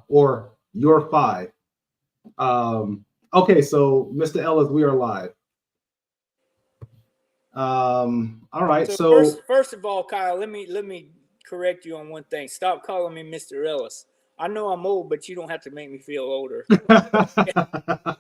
or your five. Okay, so Mr. Ellis, we are live. All right, So so first of all, Kyle, let me correct you on one thing. Stop calling me Mr. Ellis. I know I'm old, but you don't have to make me feel older.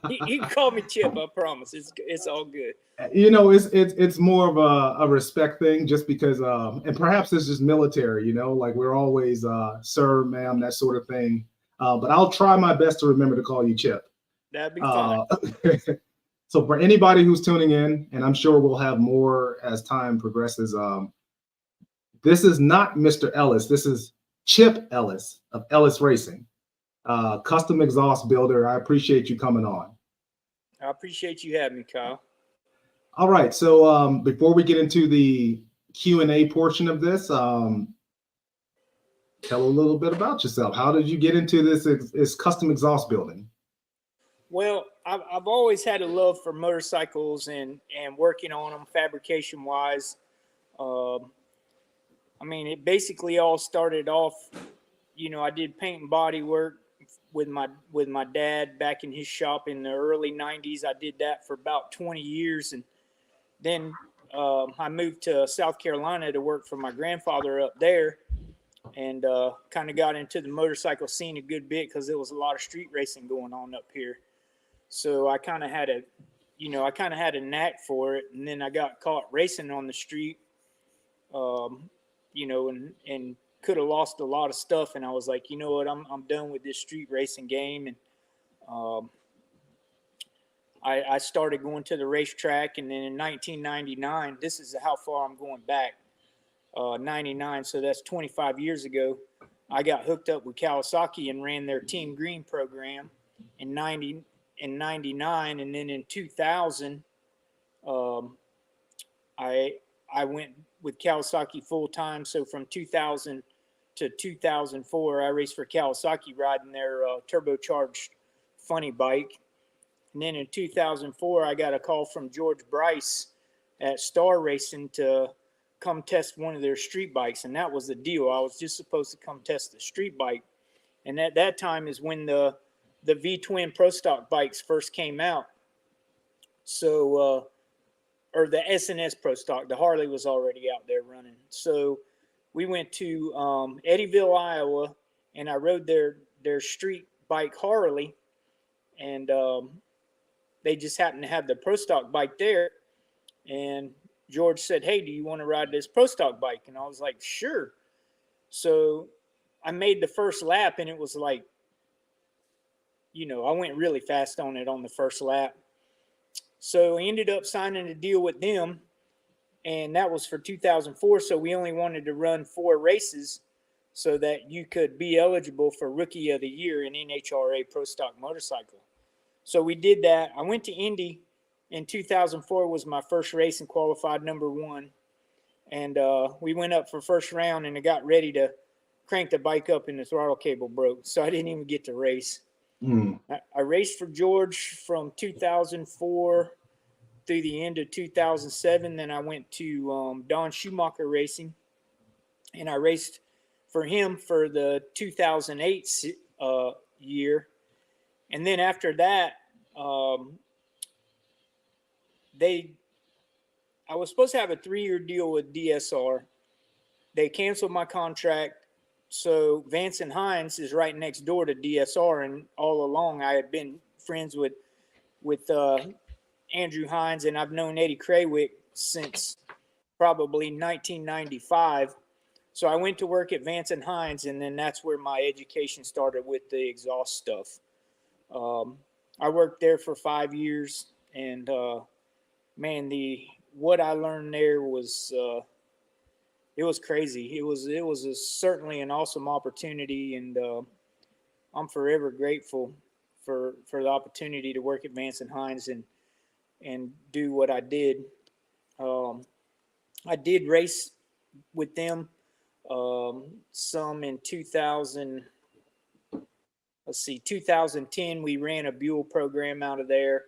You can call me Chip. I promise. It's all good. it's more of a respect thing, just because, and perhaps it's just military. Like we're always sir, ma'am, that sort of thing. But I'll try my best to remember to call you Chip. That'd be fine. Uh, so for anybody who's tuning in, and I'm sure we'll have more as time progresses, this is not Mr. Ellis. This is Chip Ellis of Ellis Racing, custom exhaust builder. I appreciate you coming on. I appreciate you having me, Kyle. All right. So before we get into the Q&A portion of this, tell a little bit about yourself. How did you get into this custom exhaust building? Well, I've always had a love for motorcycles and working on them fabrication wise. Um, I mean, it basically all started off. I did paint and body work with my dad back in his shop in the early '90s. I did that for about 20 years, and then I moved to South Carolina to work for my grandfather up there, and kind of got into the motorcycle scene a good bit because there was a lot of street racing going on up here. So I kind of had a knack for it, and then I got caught racing on the street, um, and could have lost a lot of stuff. And I was like, you know what, I'm done with this street racing game, and um, I started going to the racetrack. And then in 1999, this is how far I'm going back, 99, so that's 25 years ago. I got hooked up with Kawasaki and ran their Team Green program in 99, and then in 2000, um, I I went with Kawasaki full time. So from 2000 to 2004, I raced for Kawasaki riding their turbocharged funny bike. And then in 2004, I got a call from George Bryce at Star Racing to come test one of their street bikes, and that was the deal. I was just supposed to come test the street bike, and at that time is when the V twin Pro Stock bikes first came out. So or the SNS Pro Stock, the Harley was already out there running. So we went to Eddyville, Iowa, and I rode their street bike Harley, and they just happened to have the Pro Stock bike there. And George said, "Hey, do you want to ride this Pro Stock bike?" And I was like, "Sure." So I made the first lap, and it was like, I went really fast on it on the first lap. So I ended up signing a deal with them, and that was for 2004. So we only wanted to run 4 races so that you could be eligible for Rookie of the Year in NHRA Pro Stock Motorcycle. So we did that. I went to Indy in 2004 was my first race and qualified number 1. And we went up for first round, and I got ready to crank the bike up, and the throttle cable broke. So I didn't even get to race. Mm. I raced for George from 2004 through the end of 2007. Then I went to Don Schumacher Racing, and I raced for him for the 2008 year. And then after that, um, they I was supposed to have a 3-year deal with DSR. They canceled my contract. So Vance and Hines is right next door to DSR, and all along I had been friends with Andrew Hines, and I've known Eddie Craywick since probably 1995. So I went to work at Vance and Hines, and then that's where my education started with the exhaust stuff. Um, I worked there for 5 years, and man, the what I learned there was it was crazy. Certainly an awesome opportunity, and I'm forever grateful for the opportunity to work at Vance and Hines and do what I did. Um, I did race with them some in 2000. Let's see, 2010 we ran a Buell program out of there,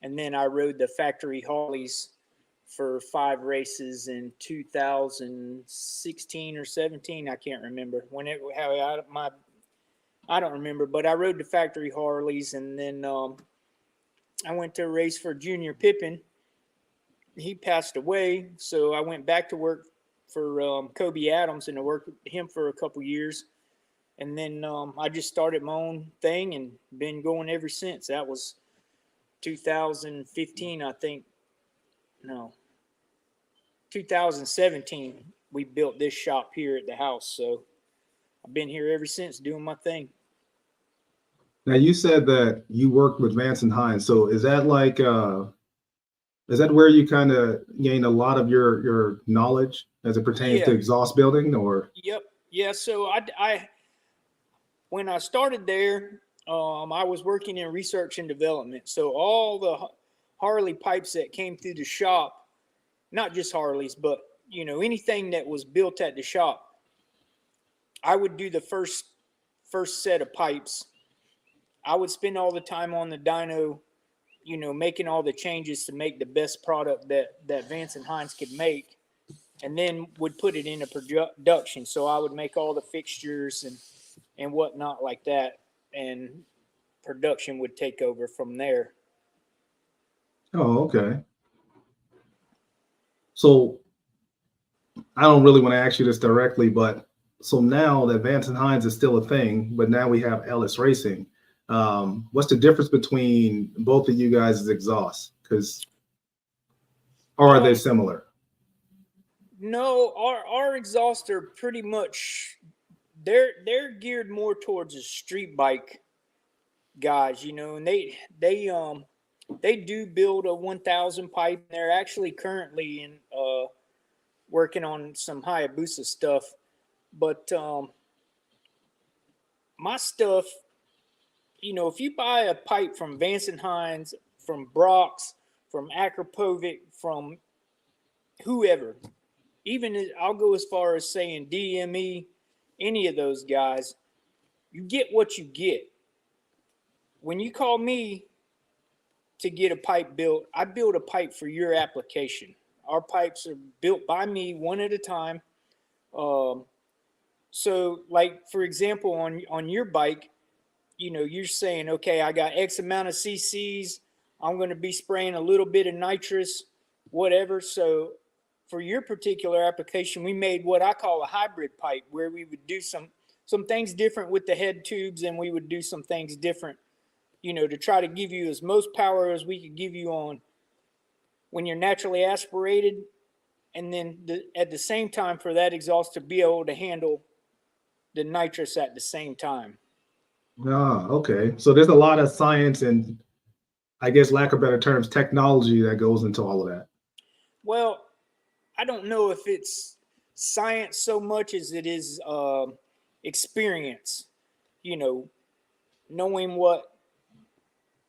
and then I rode the factory Harleys for 5 races in 2016 or 17. I can't remember when it. How I don't remember, but I rode the factory Harleys, and then I went to a race for Junior Pippin. He passed away, so I went back to work for Kobe Adams, and I worked with him for a couple years. And then I just started my own thing and been going ever since. That was 2015, I think. No, 2017. We built this shop here at the house, so I've been here ever since doing my thing. Now you said that you worked with Vance and Hines. So is that like is that where you kind of gain a lot of your knowledge as it pertains to exhaust building, or? Yep. Yeah. So I when I started there, I was working in research and development. So all the Harley pipes that came through the shop, not just Harleys, but anything that was built at the shop, I would do the first set of pipes. I would spend all the time on the dyno, making all the changes to make the best product that Vance and Hines could make, and then would put it into production. So I would make all the fixtures and whatnot like that, and production would take over from there. Oh, okay. So I don't really want to ask you this directly, but so now that Vance and Hines is still a thing, but now we have Ellis Racing. What's the difference between both of you guys' exhausts? Or are they similar? No, our exhausts are pretty much they're geared more towards the street bike guys, and they do build a 1000 pipe. They're actually currently in working on some Hayabusa stuff, but my stuff, if you buy a pipe from Vance and Hines, from Brock's, from Akrapovic, from whoever, even I'll go as far as saying DME, any of those guys, you get what you get. When you call me to get a pipe built, I build a pipe for your application. Our pipes are built by me one at a time. So, like, for example, on your bike, you're saying, okay, I got X amount of cc's. I'm going to be spraying a little bit of nitrous, whatever. So for your particular application, we made what I call a hybrid pipe, where we would do some things different with the head tubes, and we would do some things different, to try to give you as most power as we could give you on when you're naturally aspirated, and then at the same time for that exhaust to be able to handle the nitrous at the same time. Ah, okay. So there's a lot of science and, I guess, lack of better terms, technology that goes into all of that. Well, I don't know if it's science so much as it is experience, knowing what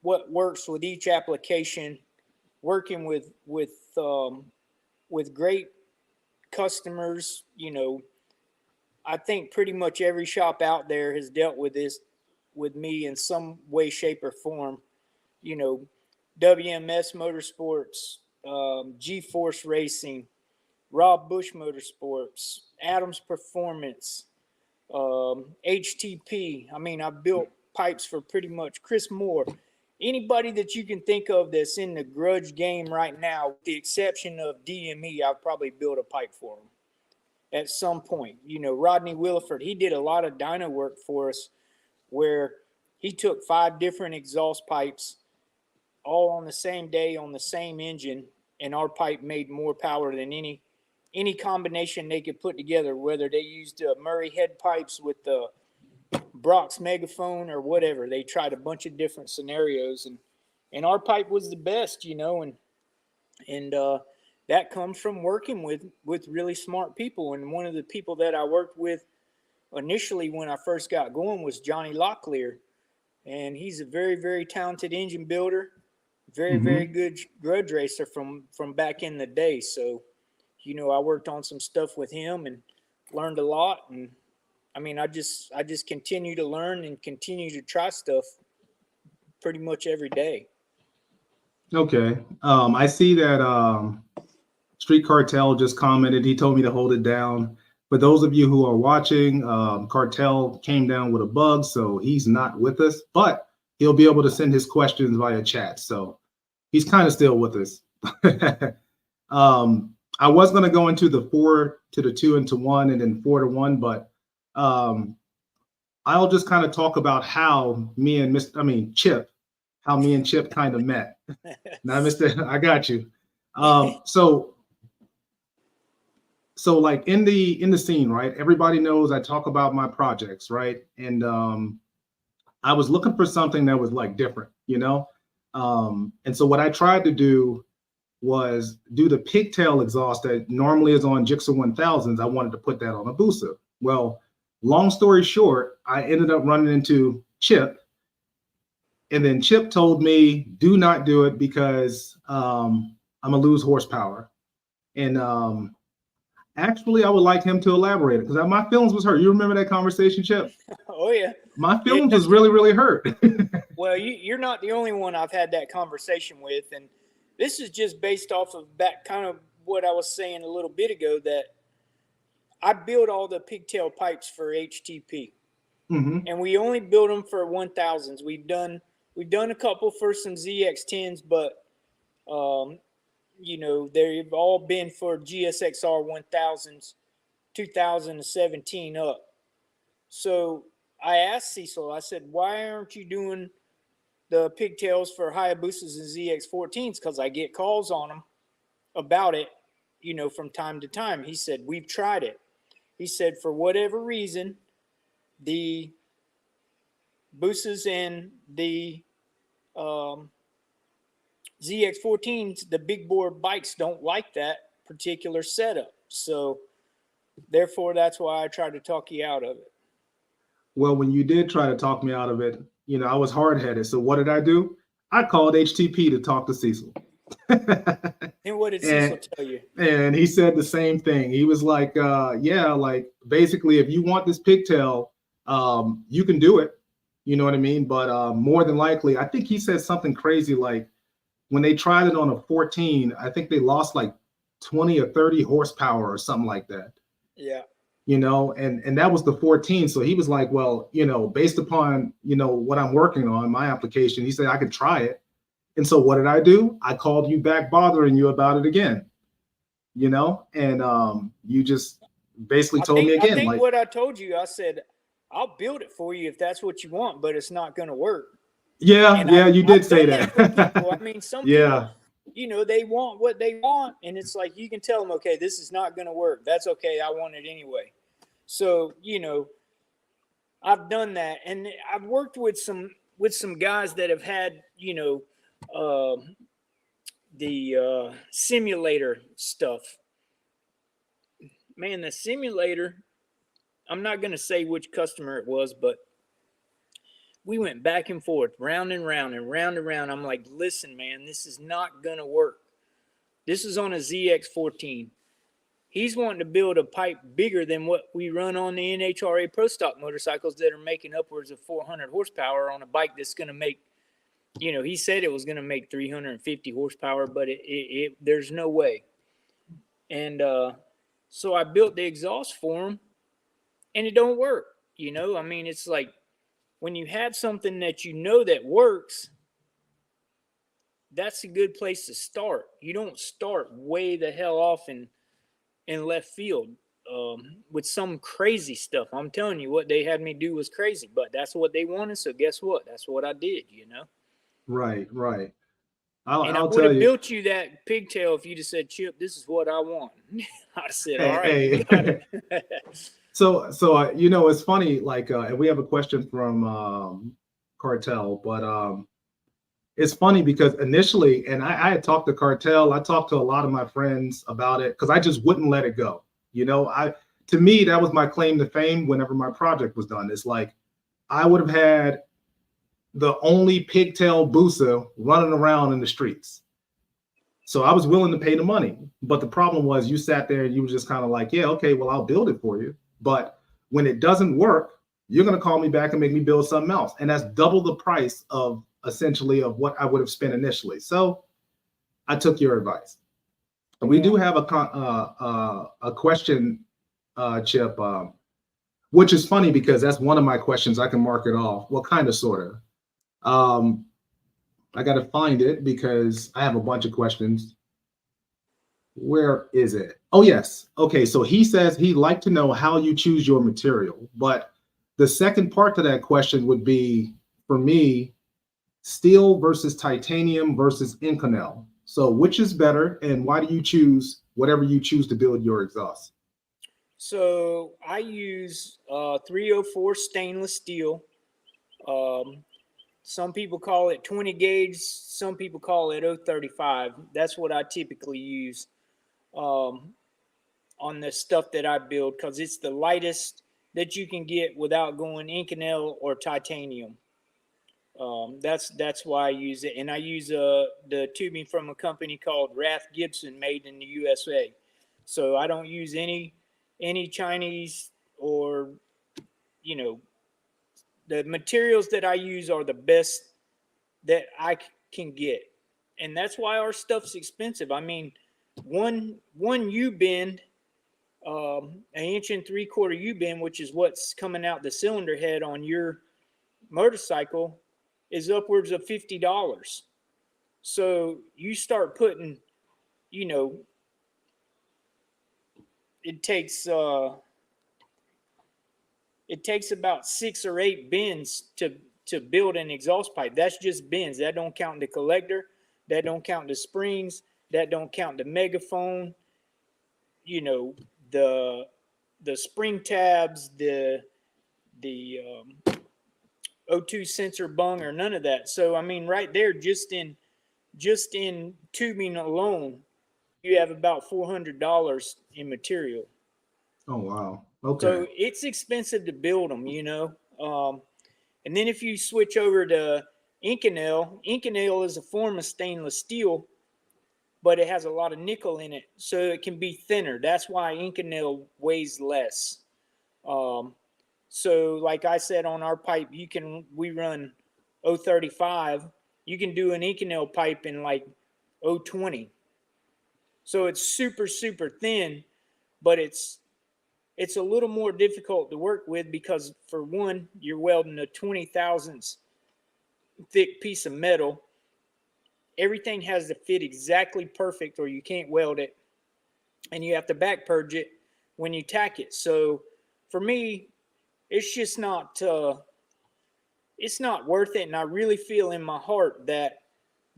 works with each application, working with great customers. I think pretty much every shop out there has dealt with this with me in some way, shape, or form. WMS Motorsports, G-Force Racing, Rob Bush Motorsports, Adams Performance, HTP. I mean, I built pipes for pretty much Chris Moore. Anybody that you can think of that's in the grudge game right now, with the exception of DME, I've probably built a pipe for them at some point. Rodney Williford, he did a lot of dyno work for us, where he took 5 different exhaust pipes all on the same day on the same engine, and our pipe made more power than any combination they could put together, whether they used Murray head pipes with the Brock's megaphone or whatever. They tried a bunch of different scenarios, and our pipe was the best, and that comes from working with really smart people. And one of the people that I worked with initially when I first got going was Johnny Locklear, and he's a very, very talented engine builder, very, very good grudge racer from back in the day. So, I worked on some stuff with him and learned a lot. And I mean, I just continue to learn and continue to try stuff pretty much every day. Okay. I see that Street Cartel just commented. He told me to hold it down. For those of you who are watching, Cartel came down with a bug, so he's not with us, but he'll be able to send his questions via chat. So he's kind of still with us. I was going to go into the 4 to the 2 into 1 and then 4 to 1, but I'll just kind of talk about how me and Chip kind of met. Now, I got you. So like in the scene, right? Everybody knows I talk about my projects, right? And I was looking for something that was like different, you know? And so what I tried to do was do the pigtail exhaust that normally is on Gixxer 1000s. I wanted to put that on a Busa. Well, long story short, I ended up running into Chip, and then Chip told me, do not do it because I'm gonna lose horsepower. And actually, I would like him to elaborate it because my feelings was hurt. You remember that conversation, Chip? Oh yeah. My feelings was really, really hurt. Well, you're not the only one I've had that conversation with, and this is just based off of that kind of what I was saying a little bit ago, that I build all the pigtail pipes for HTP, and we only build them for 1000s. We've done a couple for some ZX10s, but you know, they've all been for GSXR 1000s, 2017 up. So I asked Cecil, I said, why aren't you doing the pigtails for Hayabusas and ZX14s? Because I get calls on them about it, you know, from time to time. He said, we've tried it. He said, for whatever reason, the Busas and the ZX14s, the big bore bikes don't like that particular setup. So therefore, that's why I tried to talk you out of it. Well, when you did try to talk me out of it, you know, I was hard-headed. So what did I do? I called HTP to talk to Cecil. And what did Cecil tell you? And he said the same thing. He was like, yeah, like basically, if you want this pigtail, you can do it. You know what I mean? But more than likely, I think he said something crazy like when they tried it on a 14, I think they lost like 20 or 30 horsepower or something like that. Yeah. You know, and that was the 14. So he was like, well, you know, based upon, you know, what I'm working on, my application, he said I could try it. And so what did I do? I called you back bothering you about it again, you know, and you just basically told me again. I think like what I told you, I said, I'll build it for you if that's what you want, but it's not going to work. Yeah, and yeah, you did I've say done that. For people. I mean, some yeah. people, you know, they want what they want, and it's like you can tell them, okay, this is not going to work. That's okay. I want it anyway. So, you know, I've done that, and I've worked with some guys that have had, you know, the simulator stuff. Man, the simulator, I'm not going to say which customer it was, but we went back and forth, round and round and round and round. I'm like, listen, man, this is not going to work. This is on a ZX14. He's wanting to build a pipe bigger than what we run on the NHRA Pro Stock motorcycles that are making upwards of 400 horsepower on a bike that's going to make, you know, he said it was going to make 350 horsepower, but there's no way. And so I built the exhaust for him, and it don't work. You know, I mean, it's like when you have something that you know that works, that's a good place to start. You don't start way the hell off in left field with some crazy stuff. I'm telling you, what they had me do was crazy, but that's what they wanted. So guess what? That's what I did, you know? Right. I would have built you that pigtail if you just said, Chip, this is what I want. I said, all right, you got it. So you know, it's funny, like, and we have a question from Cartel, but it's funny because initially, and I had talked to Cartel, I talked to a lot of my friends about it because I just wouldn't let it go. You know, to me, that was my claim to fame whenever my project was done. It's like I would have had the only pigtail Busa running around in the streets. So I was willing to pay the money. But the problem was you sat there and you were just kind of like, yeah, okay, well, I'll build it for you. But when it doesn't work, you're going to call me back and make me build something else. And that's double the price of essentially of what I would have spent initially. So I took your advice. And we do have a question Chip. Which is funny because that's one of my questions. I can mark it off. What kind of sort of? I got to find it because I have a bunch of questions. Where is it? Oh, yes. Okay. So he says he'd like to know how you choose your material. But the second part to that question would be, for me, steel versus titanium versus inconel. So which is better, and why do you choose whatever you choose to build your exhaust? So I use 304 stainless steel. Um, some people call it 20 gauge. Some people call it 035. That's what I typically use um, on the stuff that I build because it's the lightest that you can get without going inconel or titanium. That's why I use it, and I use the tubing from a company called Rath Gibson, made in the USA. So I don't use any Chinese or you know the materials that I use are the best that can get, and that's why our stuff's expensive. I mean, one U bend, an inch and 3/4 U bend, which is what's coming out the cylinder head on your motorcycle, is upwards of $50. So you start putting, you know, it takes uh, it takes about 6 or 8 bends to build an exhaust pipe. That's just bends. That don't count the collector. That don't count the springs. That don't count the megaphone. You know, the the spring tabs, the O2 sensor bung, or none of that. So I mean, right there, just in tubing alone, you have about $400 in material. Oh, wow. Okay. So it's expensive to build them, you know. And then if you switch over to Inconel, Inconel is a form of stainless steel, but it has a lot of nickel in it, so it can be thinner. That's why Inconel weighs less. Um, so, like I said, on our pipe, we run 035. You can do an Inconel pipe in like 020. So it's super super thin, but it's a little more difficult to work with because, for one, you're welding a 20 thousandths thick piece of metal. Everything has to fit exactly perfect or you can't weld it, and you have to back purge it when you tack it. So for me, it's just it's not worth it. And I really feel in my heart that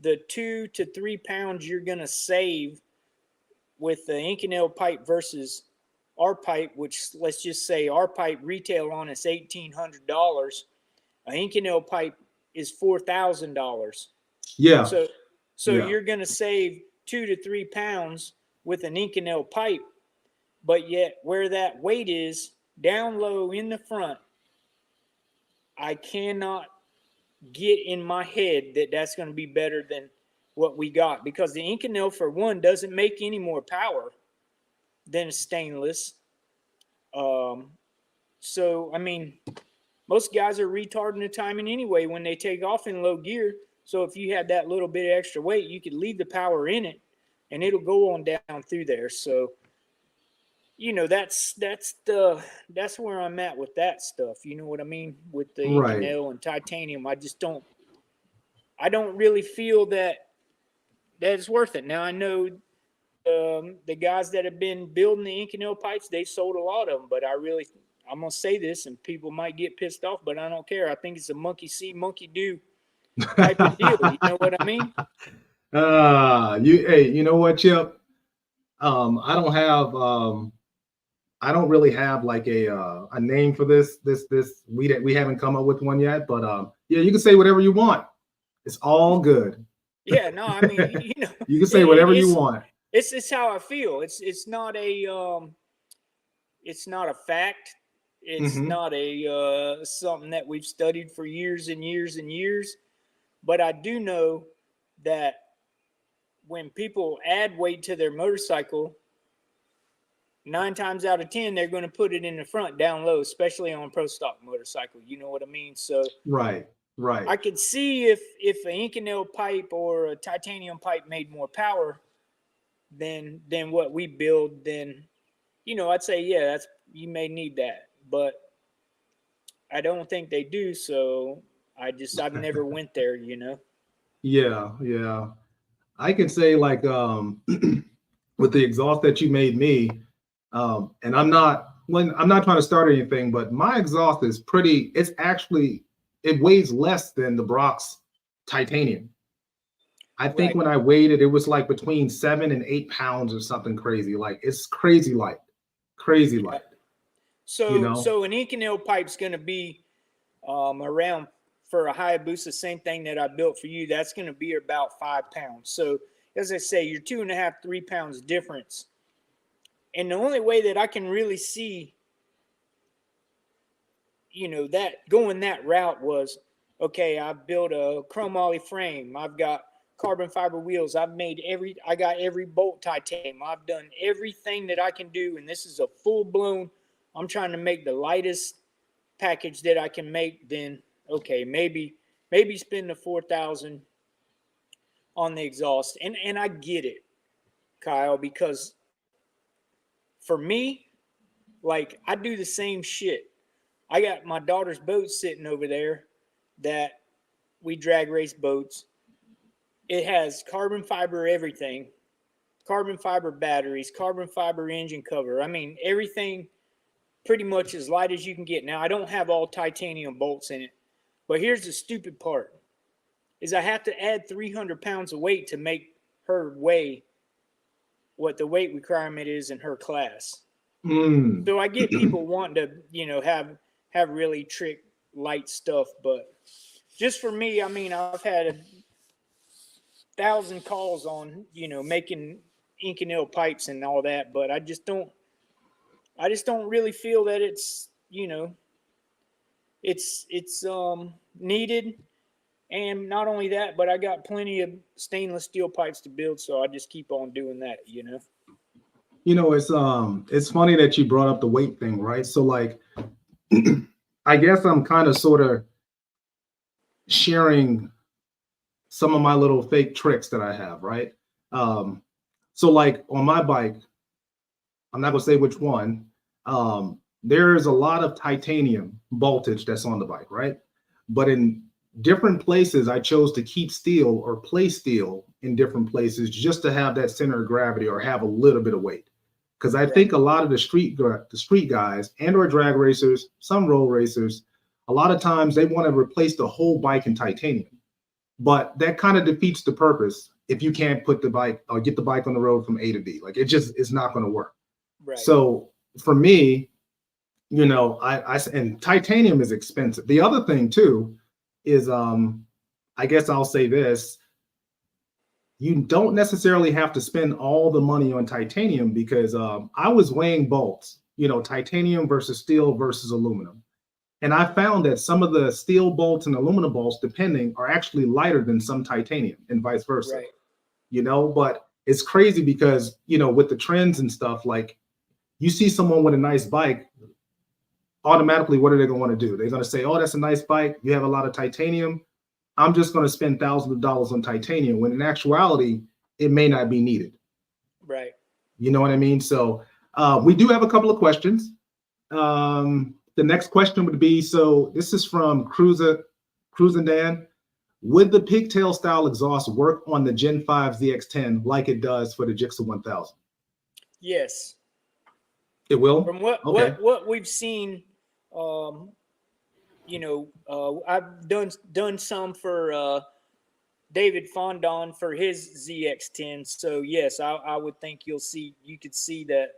the 2 to 3 pounds you're going to save with the Inconel pipe versus our pipe, which, let's just say our pipe retail on is $1,800. A Inconel pipe is $4,000. Yeah. So so Yeah. you're going to save 2 to 3 pounds with an Inconel pipe, but yet where that weight is down low in the front, I cannot get in my head that that's going to be better than what we got, because the Inconel, for one, doesn't make any more power than stainless. Um, so I mean, most guys are retarding the timing anyway when they take off in low gear. So if you had that little bit of extra weight, you could leave the power in it, and it'll go on down through there. So that's where I'm at with that stuff. You know what I mean? With the Right. Inconel and titanium, I don't really feel that it's worth it. Now I know the guys that have been building the Inconel pipes, they've sold a lot of them, but I'm gonna say this, and people might get pissed off, but I don't care. I think it's a monkey see, monkey do type of deal. You know what I mean? Hey, you know what, Chip? I don't have I don't really have like a name for this. We haven't come up with one yet, but yeah, you can say whatever you want. It's all good. Yeah, no, I mean, You can say whatever you it's want. it's how I feel. It's not a fact. It's Hmm. not a something that we've studied for years and years and years. But I do know that when people add weight to their motorcycle, 9 times out of 10 they're going to put it in the front down low, especially on pro stock motorcycle. You know what I mean? So Right. Right. I could see if an Inconel pipe or a titanium pipe made more power than what we build, then I'd say, yeah, you may need that, but I don't think they do. So I've never went there, you know? Yeah, yeah. I can say like with the exhaust that you made me, and I'm not trying to start anything, but my exhaust is pretty. It's actually it weighs less than the Brock's titanium. I think Right. when I weighed it, it was like between 7 and 8 pounds or something crazy. Like it's crazy light, crazy Yeah. light. You So, know? so an inconel pipe's going to be around for a Hayabusa, same thing that I built for you. That's going to be about 5 pounds. So, as I say, you're 2.5, 3 pounds difference. And the only way that I can really see, you know, that going that route was, okay, I built a chromoly frame. I've got carbon fiber wheels. I got every bolt titanium. I've done everything that I can do. And this is a full blown, I'm trying to make the lightest package that I can make. Then, okay, maybe spend the 4,000 on the exhaust. And I get it, Kyle, because for me, like I do the same shit. I got my daughter's boat sitting over there that we drag race boats. It has carbon fiber everything, carbon fiber batteries, carbon fiber engine cover. I mean, everything pretty much as light as you can get. Now, I don't have all titanium bolts in it, but here's the stupid part is I have to add 300 pounds of weight to make her weigh what the weight requirement is in her class. Mm. So I get people wanting to, you know, have really trick light stuff, but just for me, I mean, I've had 1,000 calls on, you know, making inconel pipes and all that, but I just don't really feel that it's, you know, it's needed. And not only that, but I got plenty of stainless steel pipes to build, so I just keep on doing that, you know. You know, it's funny that you brought up the weight thing, right? So like I guess I'm kind of sort of sharing some of my little fake tricks that I have, right? Um, so like on my bike, I'm not gonna say which one. There is a lot of titanium voltage that's on the bike, right? But in different places, I chose to keep steel or place steel in different places just to have that center of gravity or have a little bit of weight. Because I Right, think a lot of the street guys and or drag racers, some road racers, a lot of times they want to replace the whole bike in titanium. But that kind of defeats the purpose if you can't put the bike or get the bike on the road from A to B. Like it just is not going to work. right, So for me, you know, I and titanium is expensive. The other thing too is I guess I'll say this, you don't necessarily have to spend all the money on titanium because I was weighing bolts, you know, titanium versus steel versus aluminum. And I found that some of the steel bolts and aluminum bolts, depending, are actually lighter than some titanium and vice versa, right, you know, but it's crazy because, you know, with the trends and stuff, like you see someone with a nice bike, automatically, what are they going to want to do? They're going to say, oh, that's a nice bike. You have a lot of titanium. I'm just going to spend thousands of dollars on titanium when in actuality, it may not be needed. right. You know what I mean? So we do have a couple of questions. The next question would be, so this is from Cruisin' Dan. Would the pigtail style exhaust work on the Gen 5 ZX10 like it does for the Gixxer 1000? Yes. It will? From what Okay. what we've seen, um, you know, I've done some for David Fondon for his ZX10. So yes, I would think you could see that,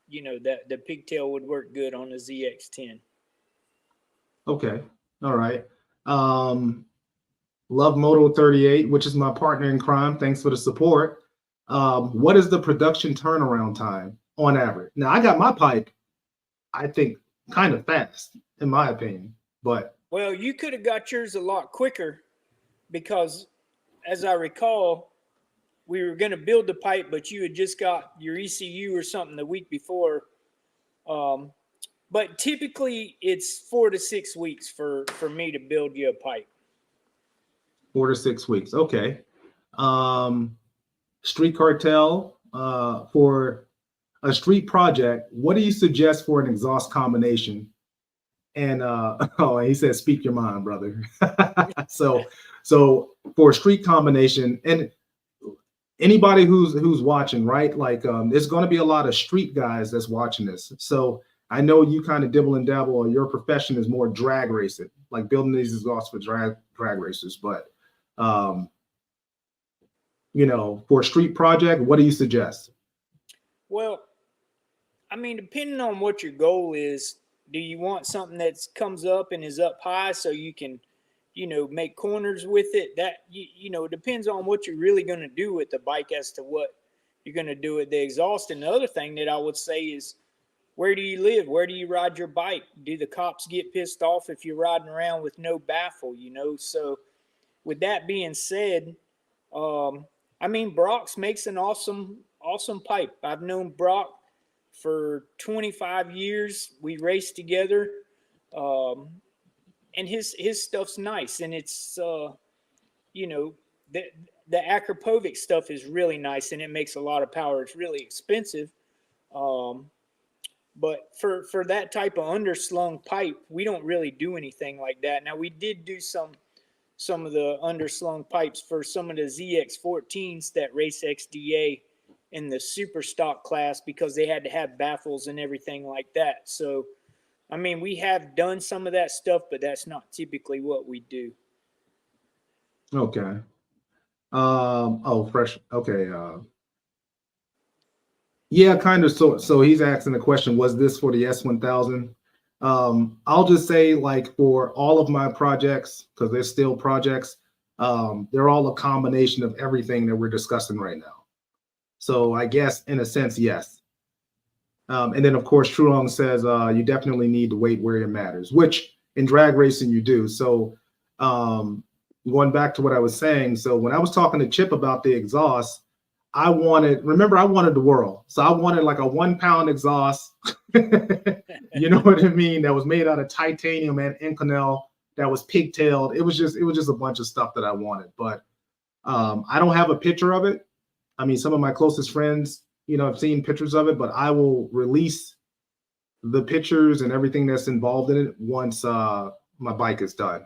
you know, that the pigtail would work good on the ZX10. Okay. All right. Um, Love Moto 38, which is my partner in crime. Thanks for the support. What is the production turnaround time on average? Now, I got my pipe, I think, kind of fast, in my opinion. But Well, you could have got yours a lot quicker because, as I recall, we were going to build the pipe, but you had just got your ECU or something the week before. Um, but typically, it's 4 to 6 weeks for me to build you a pipe. 4 to 6 weeks. Okay. Street Cartel for a street project, what do you suggest for an exhaust combination? And oh, he said, "Speak your mind, brother." so, so for a street combination, and anybody who's watching, right? Like, there's going to be a lot of street guys that's watching this. So I know you kind of dibble and dabble, or your profession is more drag racing, like building these exhausts for drag racers. But you know, for a street project, what do you suggest? Well, I mean, depending on what your goal is, do you want something that comes up and is up high so you can, make corners with it? That, it depends on what you're really going to do with the bike as to what you're going to do with the exhaust. And the other thing that I would say is, where do you live? Where do you ride your bike? Do the cops get pissed off if you're riding around with no baffle, So with that being said, I mean, Brock's makes an awesome pipe. I've known Brock for 25 years. We raced together, and his stuff's nice. And it's the Akrapovic stuff is really nice, and it makes a lot of power. It's really expensive, but for that type of underslung pipe, we don't really do anything like that. Now we did do some of the underslung pipes for some of the ZX14s that race XDA in the super stock class because they had to have baffles and everything like that. So, I mean, we have done some of that stuff, but that's not typically what we do. Okay. Oh, fresh. Okay. Yeah, kind of. So he's asking the question, was this for the S1000? I'll just say, like, for all of my projects, because they're still projects, they're all a combination of everything that we're discussing right now. So I guess in a sense, yes. And then of course, Trulong says you definitely need to weight where it matters, which in drag racing you do. So going back to what I was saying, so when I was talking to Chip about the exhaust, I wanted the world. So I wanted like a 1 pound exhaust, you know what I mean? That was made out of titanium and inconel, that was pigtailed. It was just a bunch of stuff that I wanted, but I don't have a picture of it. I mean, some of my closest friends, have seen pictures of it, but I will release the pictures and everything that's involved in it once my bike is done.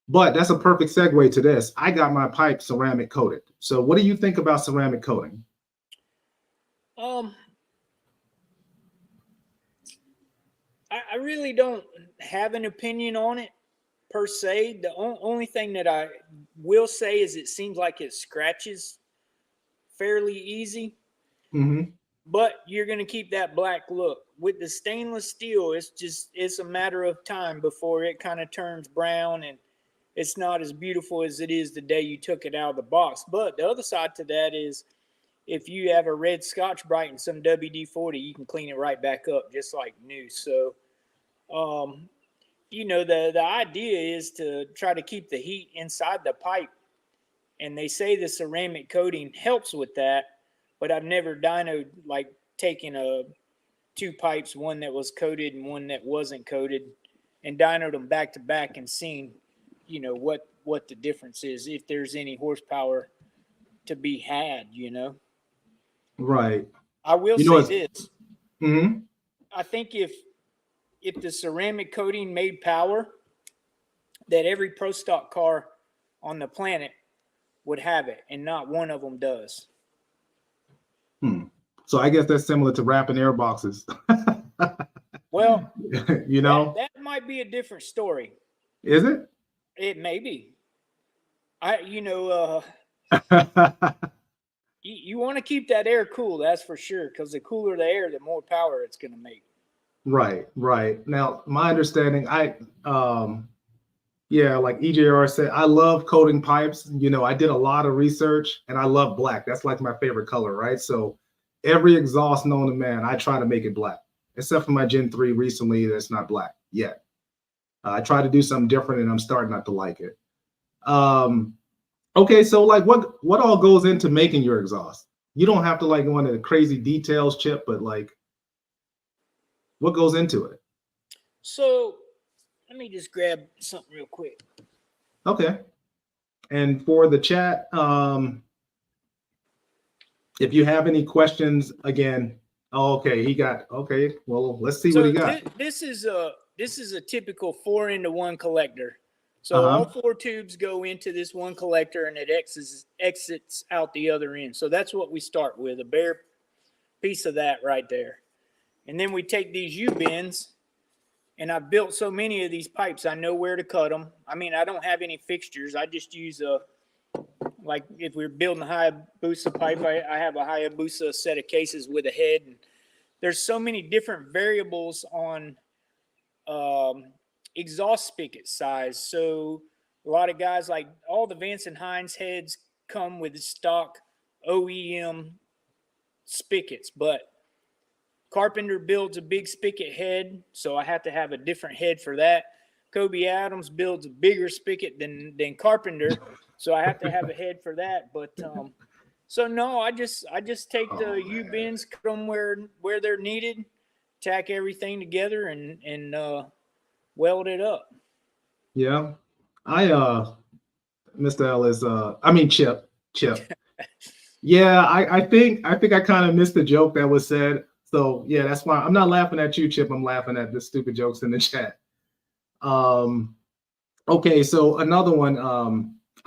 But that's a perfect segue to this. I got my pipe ceramic coated. So what do you think about ceramic coating? I really don't have an opinion on it per se. The only thing that I will say is it seems like it scratches fairly easy. Mm-hmm. But you're going to keep that black look. With the stainless steel, it's a matter of time before it kind of turns brown and it's not as beautiful as it is the day you took it out of the box. But the other side to that is if you have a red Scotch-Brite and some WD-40, you can clean it right back up just like new. So, the idea is to try to keep the heat inside the pipe. And they say the ceramic coating helps with that. But I've never dynoed, like taking two pipes, one that was coated and one that wasn't coated, and dynoed them back to back and seen, what the difference is, if there's any horsepower to be had, Right. I will say this. Mm-hmm. I think if the ceramic coating made power, that every pro stock car on the planet would have it, and not one of them does. So I guess that's similar to wrapping air boxes. Well, that might be a different story. Is it? It may be. You want to keep that air cool, that's for sure, because the cooler the air, the more power it's going to make. Right. Now, my understanding, like EJR said, I love coating pipes. I did a lot of research and I love black. That's like my favorite color, right? So every exhaust known to man, I try to make it black, except for my Gen 3 recently, that's not black yet. I try to do something different and I'm starting not to like it. Okay, so like what all goes into making your exhaust? You don't have to like go into the crazy details, Chip, but like what goes into it? So let me just grab something real quick. Okay. And for the chat, if you have any questions, again, Oh, okay, he got okay. Well, let's see what he So got. this is a typical 4-into-1 collector. Uh So all huh. 4 tubes go into this one collector and it exits out the other end. So that's what we start with, a bare piece of that right there. And then we take these U-bends, and I've built so many of these pipes, I know where to cut them. I mean, I don't have any fixtures. I just use like if we're building a Hayabusa pipe, I have a Hayabusa set of cases with a head. And there's so many different variables on um, exhaust spigot size. So a lot of guys, like all the Vance and Hines heads come with stock OEM spigots, but Carpenter builds a big spigot head, so I have to have a different head for that. Kobe Adams builds a bigger spigot than Carpenter, so I have to have a head for that. But so no, I just take the Oh U man. bends, cut them where they're needed, tack everything together, and weld it up. Yeah. I Mr. Ellis, I mean Chip. Yeah, I think I kind of missed the joke that was said. So yeah, that's why I'm not laughing at you, Chip. I'm laughing at the stupid jokes in the chat. Um, okay, so another one.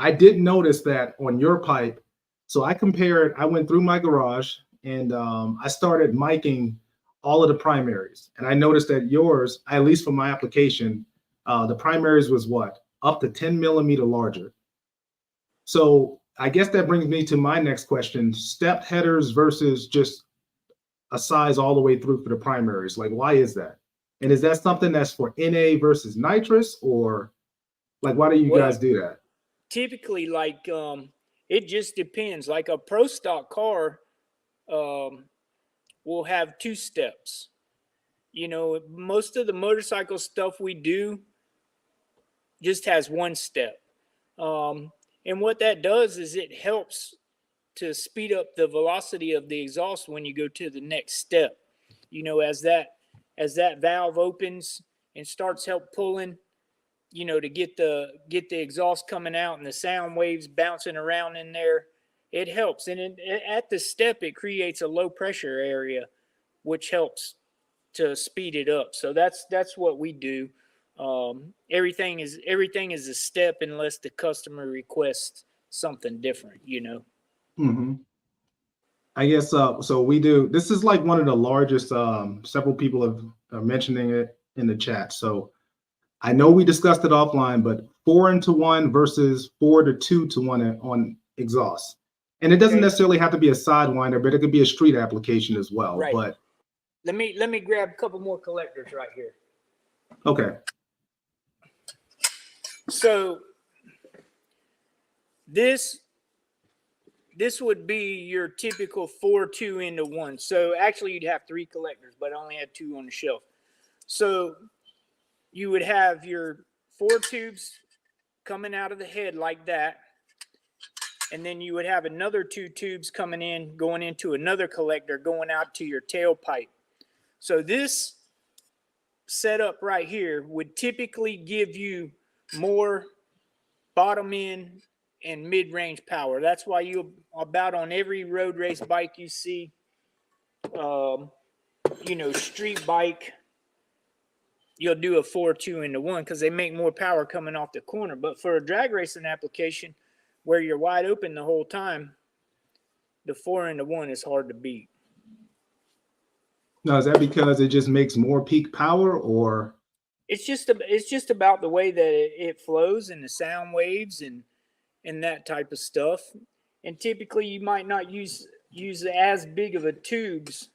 I did notice that on your pipe. So I compared. I went through my garage and I started miking all of the primaries, and I noticed that yours, at least for my application, the primaries was what up to 10 millimeter larger. So I guess that brings me to my next question: step headers versus just a size all the way through for the primaries. Like, why is that? And is that something that's for NA versus nitrous, or like, why do you Well, guys do that? typically, like it just depends. Like a pro stock car um, will have 2 steps. Most of the motorcycle stuff we do just has 1 step. Um, and what that does is it helps to speed up the velocity of the exhaust when you go to the next step. As that valve opens and starts help pulling, to get the exhaust coming out and the sound waves bouncing around in there, it helps. And at the step, it creates a low pressure area, which helps to speed it up. So that's what we do. Everything is a step unless the customer requests something different. Hmm. I guess so. We do. This is like one of the largest. Several people have are mentioning it in the chat. So I know we discussed it offline, but 4-into-1 versus 4 to 2 to 1 on exhaust. And it doesn't Okay. necessarily have to be a sidewinder, but it could be a street application as well. Right. But Let me grab a couple more collectors right here. okay. So this this would be your typical 4 2-into-1. So actually you'd have 3 collectors, but I only had 2 on the shelf. So you would have your 4 tubes coming out of the head like that. And then you would have another 2 tubes coming in, going into another collector, going out to your tailpipe. So this setup right here would typically give you more bottom end and mid-range power. That's why you about on every road race bike you see, um, street bike, you'll do a 4 2-into-1 because they make more power coming off the corner. But for a drag racing application where you're wide open the whole time, the 4-into-1 is hard to beat. Now, is that because it just makes more peak power, or It's just about the way that it flows and the sound waves and that type of stuff. And typically, you might not use as big of a tubes,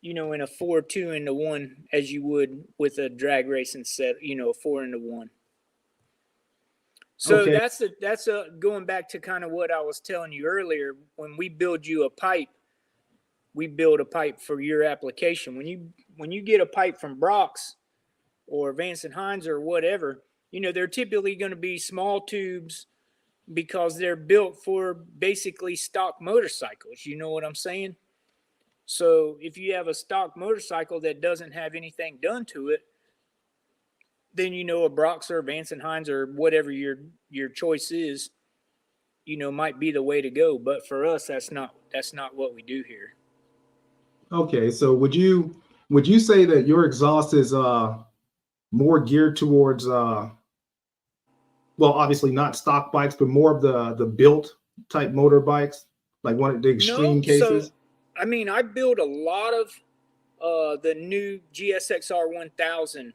in a 4 2-into-1 as you would with a drag racing set, a 4-into-1. So okay? that's going back to kind of what I was telling you earlier. When we build you a pipe, we build a pipe for your application. When you get a pipe from Brock's or Vance and Hines or whatever, they're typically going to be small tubes because they're built for basically stock motorcycles. You know what I'm saying? So if you have a stock motorcycle that doesn't have anything done to it, then a Brock's or Vance and Hines or whatever your choice is, might be the way to go. But for us, that's not what we do here. Okay, so would you say that your exhaust is more geared towards well, obviously not stock bikes, but more of the built type motorbikes, like one of the extreme No, so cases? I mean, I build a lot of the new GSXR 1000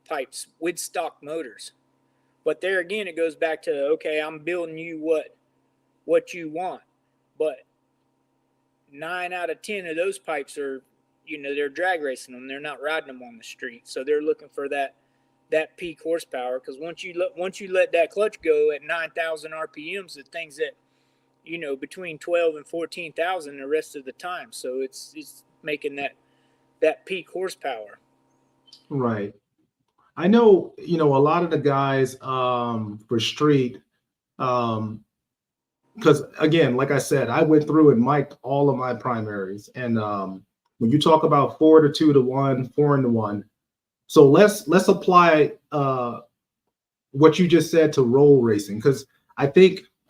pipes with stock motors. But there again, it goes back to okay, I'm building you what you want, but 9 out of 10 of those pipes are, they're drag racing them. They're not riding them on the street, so they're looking for that peak horsepower. Because once you let that clutch go at 9,000 RPMs, the things that between 12 and 14,000 the rest of the time. So it's making that peak horsepower. Right. I know, a lot of the guys for street, um, because again, like I said, I went through and mic'd all of my primaries. And when you talk about 4-2-1, 4-1, so let's apply what you just said to roll racing, because I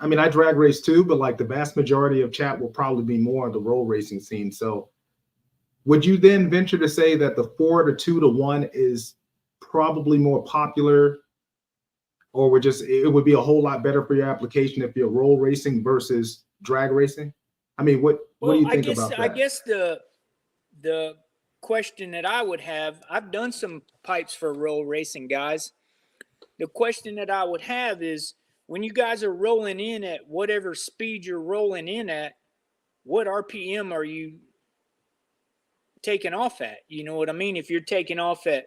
mean I drag race too, but like the vast majority of chat will probably be more on the roll racing scene. So would you then venture to say that the 4-2-1 is probably more popular, or it would be a whole lot better for your application if you're roll racing versus drag racing? I mean, what do Well, you I think guess about I that? guess the question that I would have, I've done some pipes for roll racing guys. The question that I would have is when you guys are rolling in at whatever speed you're rolling in at, what RPM are you taking off at? You know what I mean? If you're taking off at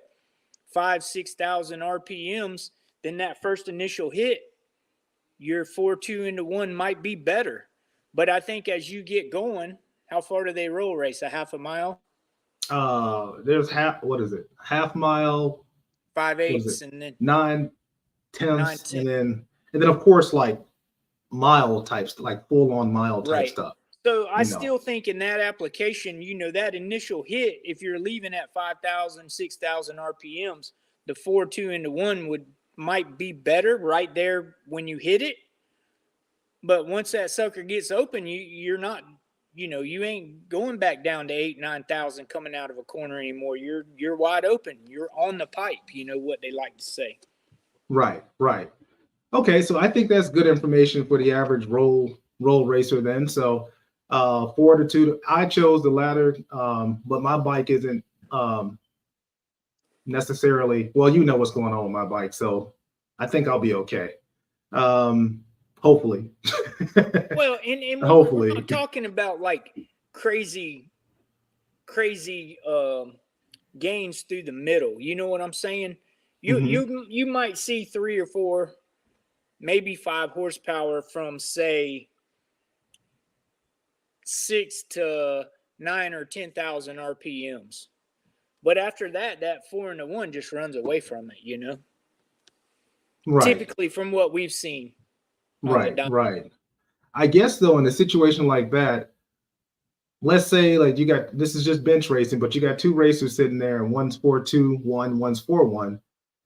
5,000-6,000 RPMs, then that first initial hit, your 4-2-1 might be better. But I think as you get going, how far do they roll race? A half a mile? There's what is it? Half mile, Five what is it? eighths, and then Nine nine tenths, ten. and then of course like mile types, like full on mile type Right. stuff. So I You know. still think in that application, that initial hit, if you're leaving at 5,000, 6,000 RPMs, the 4-2-1 might be better right there when you hit it. But once that sucker gets open, you're not, you ain't going back down to 8,000, 9,000 coming out of a corner anymore. You're wide open. You're on the pipe. You know what they like to say. Right, right. Okay, so I think that's good information for the average roll racer then. So 4-2, I chose the latter, but my bike isn't necessarily, well, you know what's going on with my bike, so I think I'll be okay. Hopefully. Well, and we're not Hopefully. talking about like crazy, crazy gains through the middle. You know what I'm saying? You Hmm. you you might see 3 or 4, maybe 5 horsepower from say 6 to 9 or 10,000 RPMs. But after that 4-1 just runs away from it. Right, Typically, from what we've seen on the right, dyno. right. I guess though, in a situation like that, let's say like you got, this is just bench racing, but you got two racers sitting there and one's 4-2-1, one's 4-1.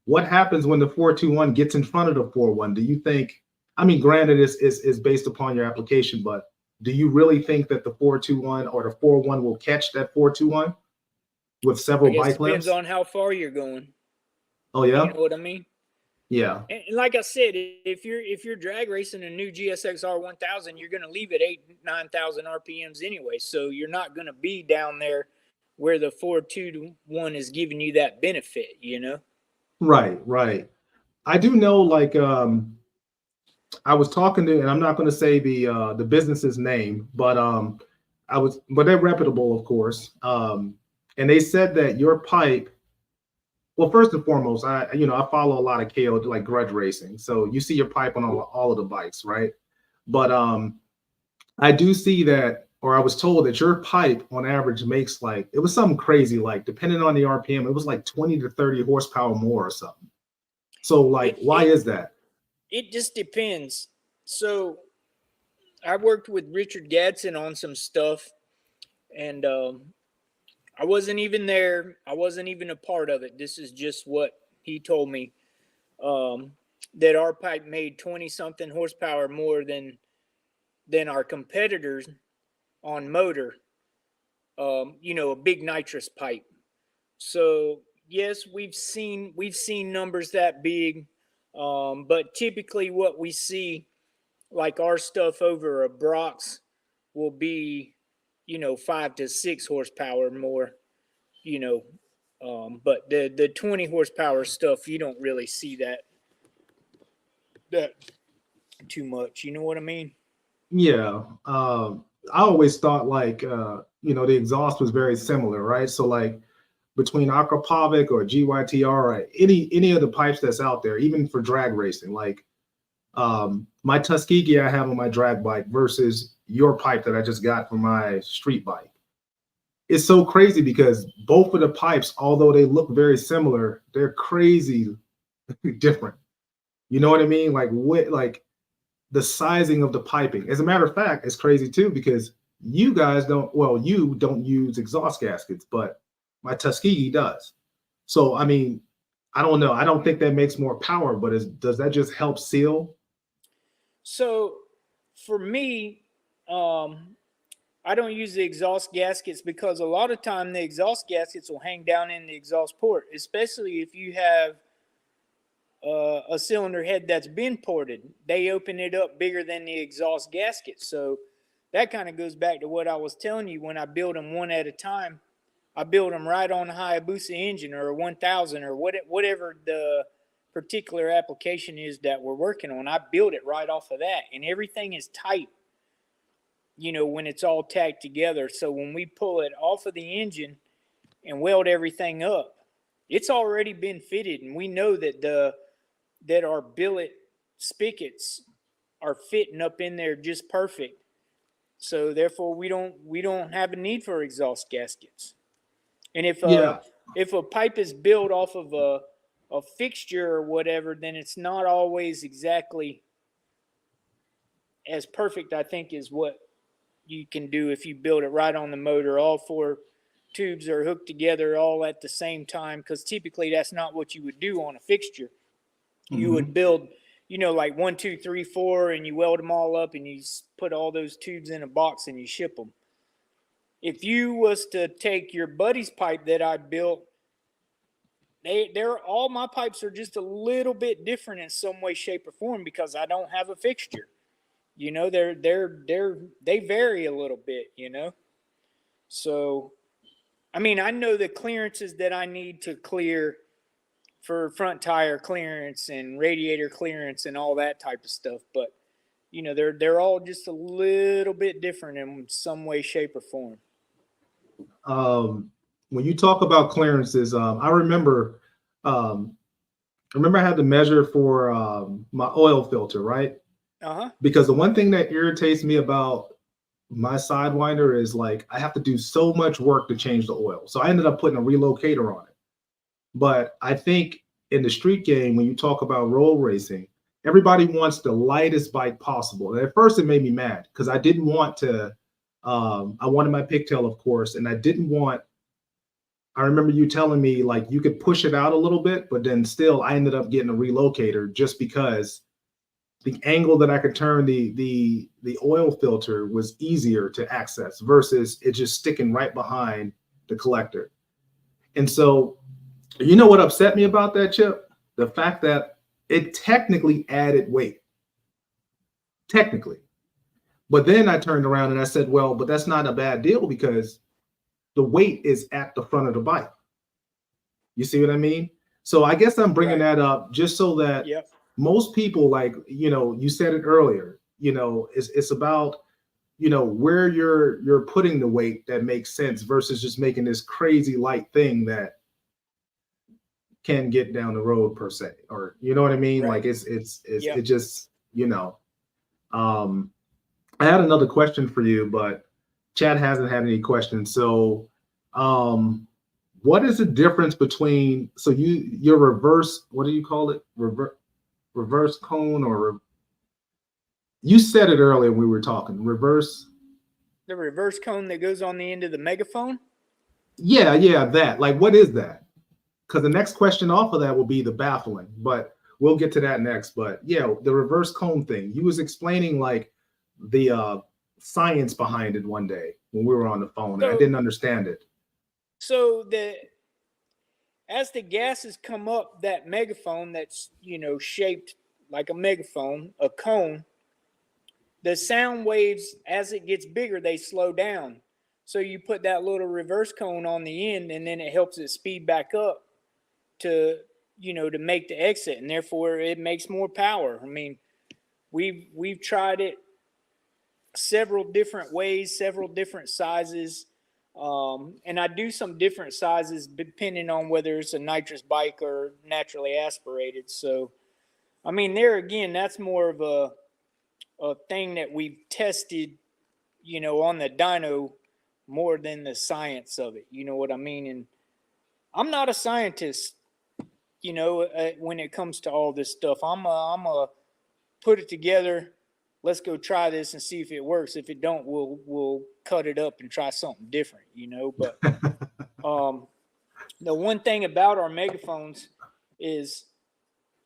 What happens when the 4-2-1 gets in front of the 4-1? Do you think, I mean, granted, is based upon your application, but do you really think that the 4-2-1 or the 4-1 will catch that 4-2-1 with I several guess bike depends lengths? on how far you're going. Oh You yeah, know what I mean? yeah, And like I said, if you're drag racing a new GSXR 1000, you're going to leave at 8,000-9,000 RPMs anyway. So you're not going to be down there where the 4-2-1 is giving you that benefit. right, right. I do know, like, I was talking to, and I'm not going to say the business's name, but but they're reputable, of course. And they said that your pipe. Well, first and foremost, I follow a lot of KO like grudge racing, so you see your pipe on all of the bikes, right? But I do see that, or I was told that your pipe on average makes like, it was something crazy, like depending on the RPM, it was like 20 to 30 horsepower more or something. So like, It why it is that? it just depends. So I worked with Richard Gadsden on some stuff, and I wasn't even there. I wasn't even a part of it. This is just what he told me. Um, that our pipe made 20 something horsepower more than our competitors on motor. a big nitrous pipe. So yes, we've seen numbers that big, but typically what we see, like our stuff over a Brock's, will be 5 to 6 horsepower more. You know, but the 20 horsepower stuff, you don't really see that too much. You know what I mean? Yeah. I always thought like the exhaust was very similar, right? So like between Aquapovic or GYTR or any of the pipes that's out there, even for drag racing, like my Tuskegee I have on my drag bike versus your pipe that I just got for my street bike. It's so crazy because both of the pipes, although they look very similar, they're crazy different. You know what I mean? Like the sizing of the piping. As a matter of fact, it's crazy too because you don't use exhaust gaskets, but my Tuskegee does. So I mean, I don't know. I don't think that makes more power, but does that just help seal? So for me, I don't use the exhaust gaskets because a lot of time the exhaust gaskets will hang down in the exhaust port, especially if you have a cylinder head that's been ported. They open it up bigger than the exhaust gasket. So that kind of goes back to what I was telling you. When I build them one at a time, I build them right on a Hayabusa engine or a 1000 or whatever the particular application is that we're working on. I build it right off of that, and everything is tight, when it's all tacked together. So when we pull it off of the engine and weld everything up, it's already been fitted, and we know that our billet spigots are fitting up in there just perfect. So therefore, we don't have a need for exhaust gaskets. And Yeah. if a pipe is built off of a fixture or whatever, then it's not always exactly as perfect, I think, is what you can do if you build it right on the motor. All 4 tubes are hooked together all at the same time, because typically that's not what you would do on a fixture. You would build, like 1, 2, 3, 4, and you weld them all up and you put all those tubes in a box and you ship them. If you was to take your buddy's pipe that I built, they're all my pipes are just a little bit different in some way, shape, or form because I don't have a fixture. They vary a little bit. So I mean, I know the clearances that I need to clear for front tire clearance and radiator clearance and all that type of stuff, but they're all just a little bit different in some way, shape, or form. When you talk about clearances, I remember I had to measure for my oil filter, right? Uh-huh. Because the one thing that irritates me about my Sidewinder is like I have to do so much work to change the oil. So I ended up putting a relocator on it. But I think in the street game, when you talk about roll racing, everybody wants the lightest bike possible. And at first, it made me mad because I didn't want to. I wanted my pigtail, of course, and I didn't want. I remember you telling me like you could push it out a little bit, but then still, I ended up getting a relocator just because the angle that I could turn the oil filter was easier to access versus it just sticking right behind the collector. And so, you know what upset me about that, Chip? The fact that it technically added weight. Technically. But then I turned around and I said, well, but that's not a bad deal because the weight is at the front of the bike. You see what I mean? So I guess I'm bringing that up just so that most people, like, you said it earlier, it's about, where you're putting the weight that makes sense versus just making this crazy light thing that can get down the road per se, or you know what I mean? Right. Like it just, I had another question for you, but Chad hasn't had any questions. So what is the difference between, so your reverse, what do you call it? Reverse cone you said it earlier when we were talking, reverse. The reverse cone that goes on the end of the megaphone? Yeah, that. Like, what is that? Because the next question off of that will be the baffling, but we'll get to that next. But yeah, the reverse cone thing. You was explaining like the science behind it one day when we were on the phone, and I So, didn't understand it. so as the gases come up, that megaphone that's, shaped like a megaphone, a cone, the sound waves, as it gets bigger, they slow down. So you put that little reverse cone on the end, and then it helps it speed back up to, to make the exit, and therefore it makes more power. I mean, we've tried it several different ways, several different sizes. And I do some different sizes depending on whether it's a nitrous bike or naturally aspirated. So, I mean, there again, that's more of a thing that we've tested, on the dyno more than the science of it. You know what I mean? And I'm not a scientist, when it comes to all this stuff. I'm a put it together. Let's go try this and see if it works. If it don't, we'll cut it up and try something different, But the one thing about our megaphones is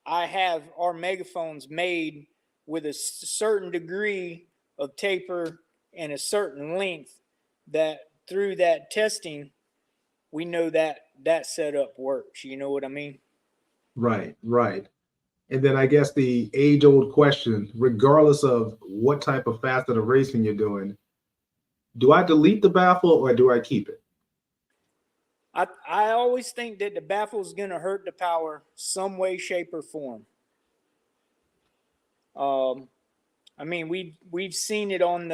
I have our megaphones made with a certain degree of taper and a certain length that through that testing, we know that that setup works. You know what I mean? Right, right. And then I guess the age-old question, regardless of what type of facet of racing you're doing, do I delete the baffle or do I keep it? I always think that the baffle is going to hurt the power some way, shape, or form. I mean, we've seen it on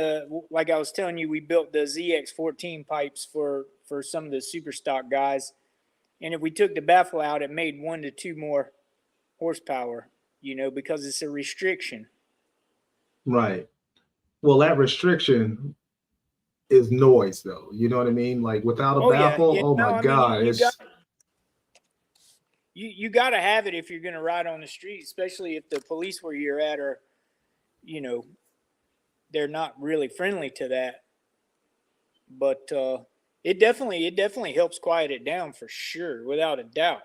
like I was telling you, we built the ZX14 pipes for some of the super stock guys, and if we took the baffle out, it made 1 to 2 more horsepower, because it's a restriction. Right. Well, that restriction is noise, though. You know what I mean? Like without a baffle, yeah. oh No, my I mean, God, you got to have it if you're going to ride on the street, especially if the police where you're at are, they're not really friendly to that. But it definitely helps quiet it down for sure, without a doubt.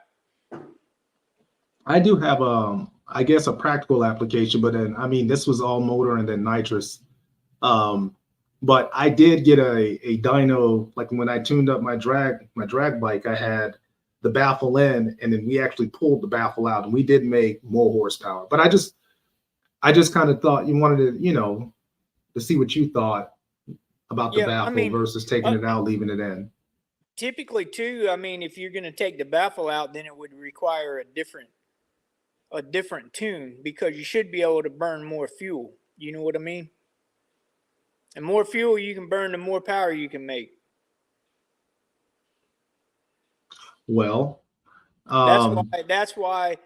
I do have I guess a practical application, but then I mean this was all motor and then nitrous. But I did get a dyno, like when I tuned up my drag bike, I had the baffle in, and then we actually pulled the baffle out, and we did make more horsepower. But I just kind of thought you wanted to, to see what you thought about the baffle versus taking it out, leaving it in. Typically, too, I mean, if you're going to take the baffle out, then it would require a different tune, because you should be able to burn more fuel. You know what I mean? And more fuel you can burn, the more power you can make. Well, that's why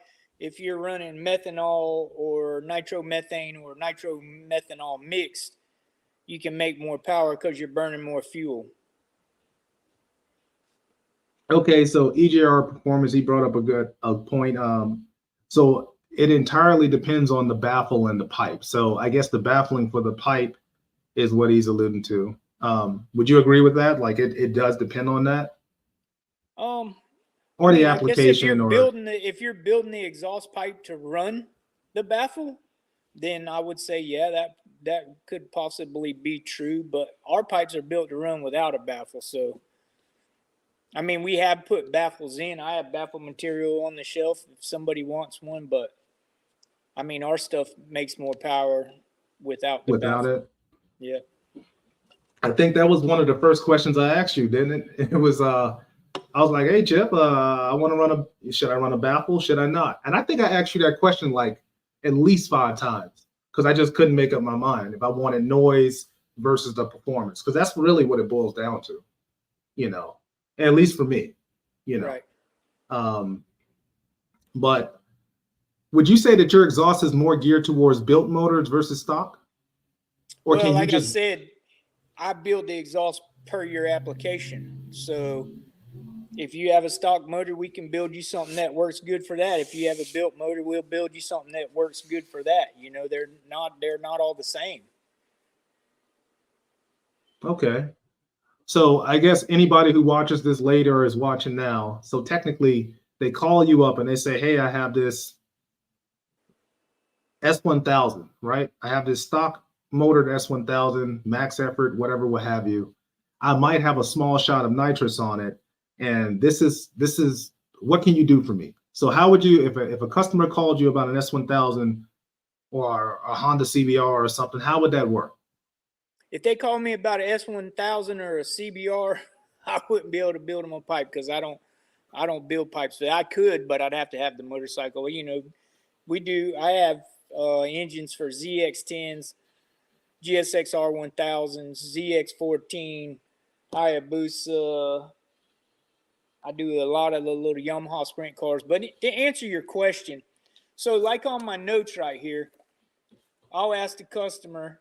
if you're running methanol or nitromethane or nitromethanol mixed, you can make more power because you're burning more fuel. Okay, so EGR performance, he brought up a point. So it entirely depends on the baffle and the pipe. So I guess the baffling for the pipe is what he's alluding to. Would you agree with that? Like it does depend on that? Or the application, if you're building the exhaust pipe to run the baffle, then I would say, yeah, that could possibly be true. But our pipes are built to run without a baffle. So, I mean, we have put baffles in. I have baffle material on the shelf if somebody wants one. But, I mean, our stuff makes more power without the baffle. Without it? Yeah. I think that was one of the first questions I asked you, didn't it? It was, I was like, hey, Chip, should I run a baffle? Should I not? And I think I asked you that question like at least 5 times because I just couldn't make up my mind if I wanted noise versus the performance, because that's really what it boils down to, at least for me, Right. But would you say that your exhaust is more geared towards built motors versus stock? Or well, I said, I build the exhaust per your application. So if you have a stock motor, we can build you something that works good for that. If you have a built motor, we'll build you something that works good for that. They're not all the same. Okay. So I guess anybody who watches this later or is watching now, so technically they call you up and they say, hey, I have this S1000, right? I have this stock motor, the S1000, max effort, whatever, what have you. I might have a small shot of nitrous on it, and this is what can you do for me? So how would you, if a customer called you about an S1000 or a Honda CBR or something, how would that work? If they call me about an S1000 or a CBR, I wouldn't be able to build them a pipe because I don't build pipes. I could, but I'd have to have the motorcycle. You know, we do. I have engines for ZX10s, GSXR 1000s, ZX14, Hayabusa. I do a lot of the little Yamaha sprint cars. But to answer your question, so like on my notes right here, I'll ask the customer,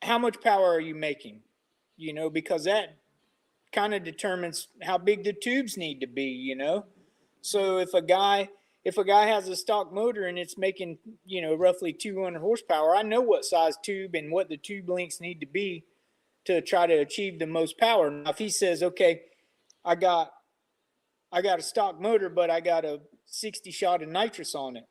how much power are you making? You know, because that kind of determines how big the tubes need to be, you know. So if a guy has a stock motor and it's making, you know, roughly 200 horsepower, I know what size tube and what the tube lengths need to be to try to achieve the most power. Now, if he says, okay, I got a stock motor, but I got a 60 shot of nitrous on it,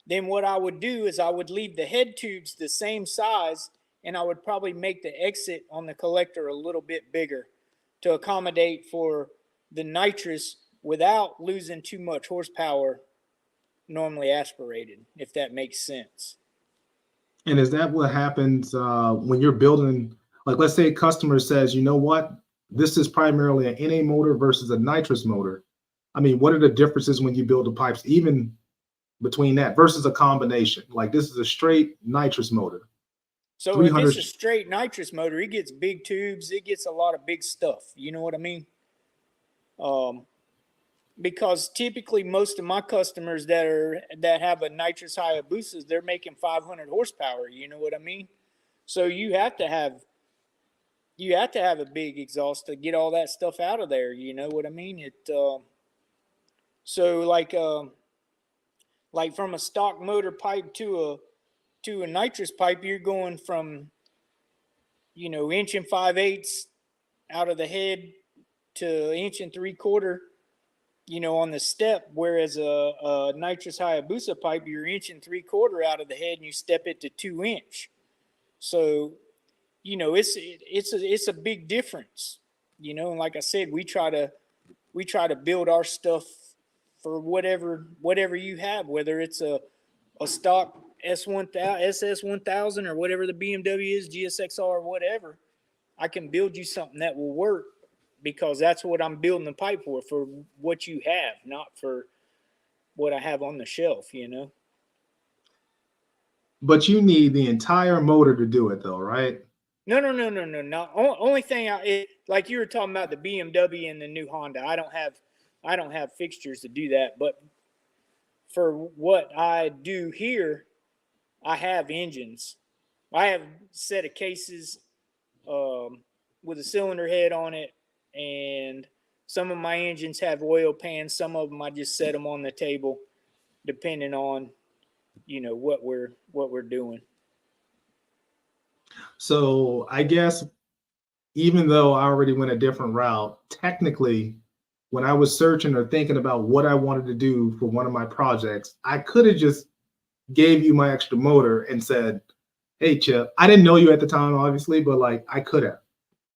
then what I would do is I would leave the head tubes the same size, and I would probably make the exit on the collector a little bit bigger to accommodate for the nitrous without losing too much horsepower normally aspirated, if that makes sense. And is that what happens when you're building, like, let's say a customer says, you know what, this is primarily an NA motor versus a nitrous motor. I mean, what are the differences when you build the pipes, even between that versus a combination? Like, this is a straight nitrous motor. So if it's a straight nitrous motor, it gets big tubes. It gets a lot of big stuff. You know what I mean? Because typically most of my customers that have a nitrous Hayabusa, they're making 500 horsepower. You know what I mean? So you have to have a big exhaust to get all that stuff out of there. You know what I mean? So like from a stock motor pipe to a nitrous pipe, you're going from, you know, 1 5/8 out of the head to 1 3/4, you know, on the step. Whereas a nitrous Hayabusa pipe, you're 1 3/4 out of the head and you step it to 2 inch. So, you know, it's a big difference, you know. And like I said, we try to build our stuff for whatever you have, whether it's a stock SS1000 or whatever the BMW is, GSXR or whatever. I can build you something that will work because that's what I'm building the pipe for what you have, not for what I have on the shelf, you know. But you need the entire motor to do it, though, right? No. Only thing like you were talking about the BMW and the new Honda. I don't have fixtures to do that, but for what I do here, I have engines. I have a set of cases with a cylinder head on it, and some of my engines have oil pans. Some of them I just set them on the table, depending on, you know, what we're doing. So I guess even though I already went a different route, technically, when I was searching or thinking about what I wanted to do for one of my projects, I could have just gave you my extra motor and said, hey, Chip, I didn't know you at the time, obviously, but like I could have.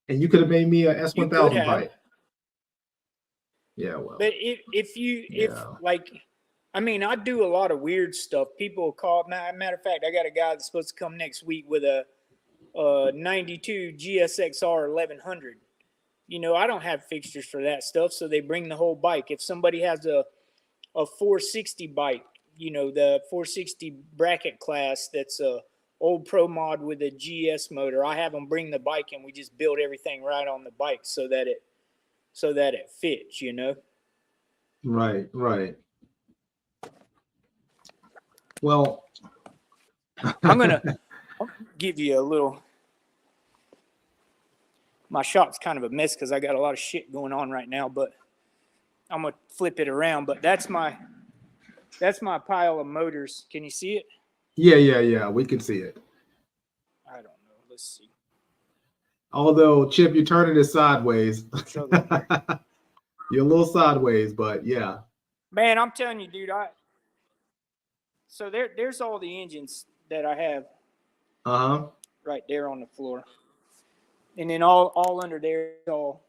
And you could have made me a S1000 pipe. Yeah, well. But if like, I mean, I do a lot of weird stuff. People call, matter of fact, I got a guy that's supposed to come next week with a 92 GSXR 1100. You know, I don't have fixtures for that stuff, so they bring the whole bike. If somebody has a 460 bike, you know, the 460 bracket class that's a old Pro Mod with a GS motor, I have them bring the bike and we just build everything right on the bike so that it fits, you know. Right. Well, I'm gonna give you a little. My shop's kind of a mess because I got a lot of shit going on right now, but I'm gonna flip it around. But that's my pile of motors. Can you see it? Yeah. We can see it. I don't know. Let's see. Although, Chip, you're turning it sideways. You're a little sideways, but yeah. Man, I'm telling you, dude. So there's all the engines that I have Uh-huh. right there on the floor. And then all under there, all,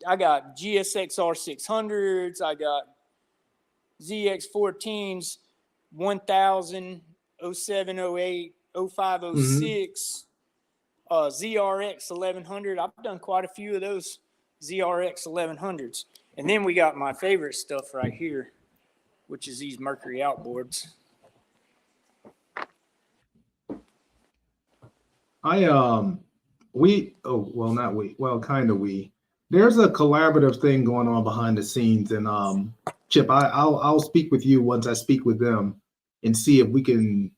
I got GSXR 600s, I got ZX14s, 1000, 07, 08, 05, Mm-hmm. 06, ZRX 1100. I've done quite a few of those ZRX 1100s. And then we got my favorite stuff right here, which is these Mercury outboards. I we oh well not we well kind of we there's a collaborative thing going on behind the scenes and Chip I'll speak with you once I speak with them and see if we can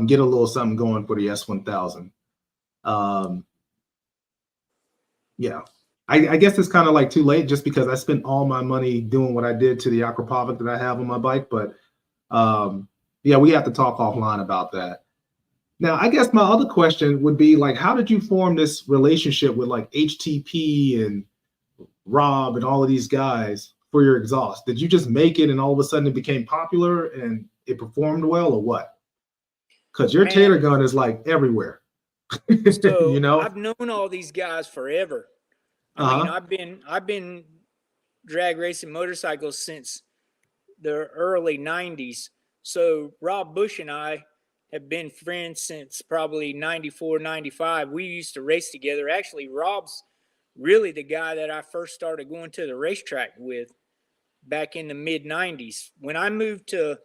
get a little something going for the S1000. Um, yeah, I guess it's kind of like too late just because I spent all my money doing what I did to the Aquapovic that I have on my bike, but yeah, we have to talk offline about that. Now, I guess my other question would be like, how did you form this relationship with like HTP and Rob and all of these guys for your exhaust? Did you just make it and all of a sudden it became popular and it performed well or what? Because your Man, Tater gun is like everywhere, so you know? I've known all these guys forever. I mean, Uh-huh. I've been drag racing motorcycles since the early 90s. So Rob Bush and I have been friends since probably 94, 95. We used to race together. Actually, Rob's really the guy that I first started going to the racetrack with back in the mid 90s. When I moved to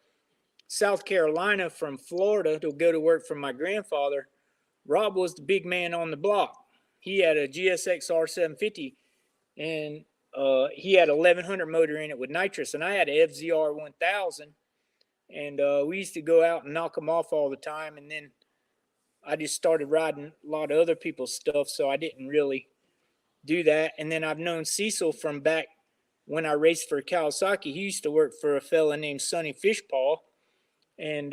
South Carolina from Florida to go to work for my grandfather, Rob was the big man on the block. He had a GSX R750 and he had 1100 motor in it with nitrous, and I had a FZR 1000, and we used to go out and knock them off all the time. And then I just started riding a lot of other people's stuff, so I didn't really do that. And then I've known Cecil from back when I raced for Kawasaki. He used to work for a fella named Sonny Fishpaw, and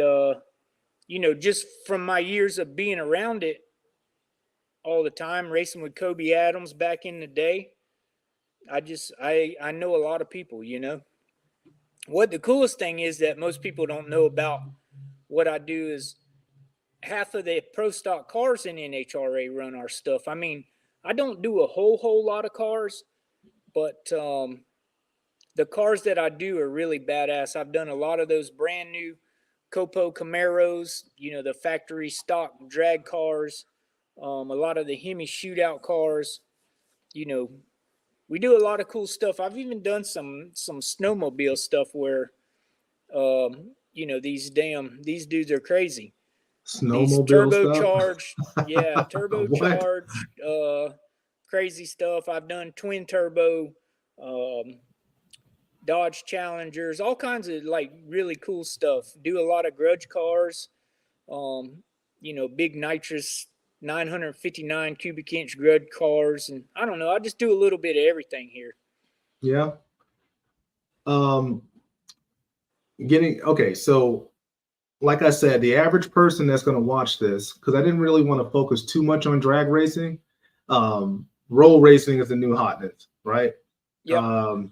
just from my years of being around it all the time, racing with Kobe Adams back in the day, I know a lot of people. What the coolest thing is that most people don't know about what I do is half of the pro stock cars in NHRA run our stuff. I mean, I don't do a whole lot of cars, but the cars that I do are really badass. I've done a lot of those brand new Copo Camaros, the factory stock drag cars, a lot of the Hemi shootout cars. You know, we do a lot of cool stuff. I've even done some snowmobile stuff where these dudes are crazy. These Snowmobile stuff. turbocharged, yeah, What? turbocharged, crazy stuff. I've done twin turbo, um, Dodge Challengers, all kinds of like really cool stuff. Do a lot of grudge cars, big nitrous 959 cubic inch grudge cars, and I don't know. I just do a little bit of everything here. Yeah. Um, okay, so like I said, the average person that's going to watch this, because I didn't really want to focus too much on drag racing. Roll racing is the new hotness, right? Yep.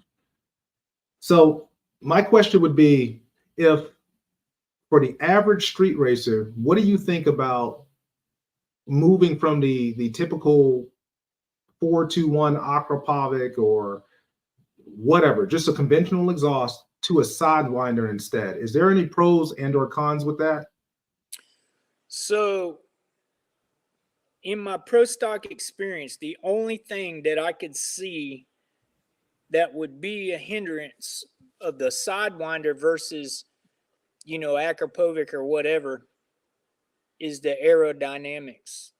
So my question would be, if for the average street racer, what do you think about moving from the typical 421 Aquapovic or whatever, just a conventional exhaust to a sidewinder instead? Is there any pros and or cons with that? So in my pro stock experience, the only thing that I could see that would be a hindrance of the sidewinder versus, Akrapovic or whatever is the aerodynamics.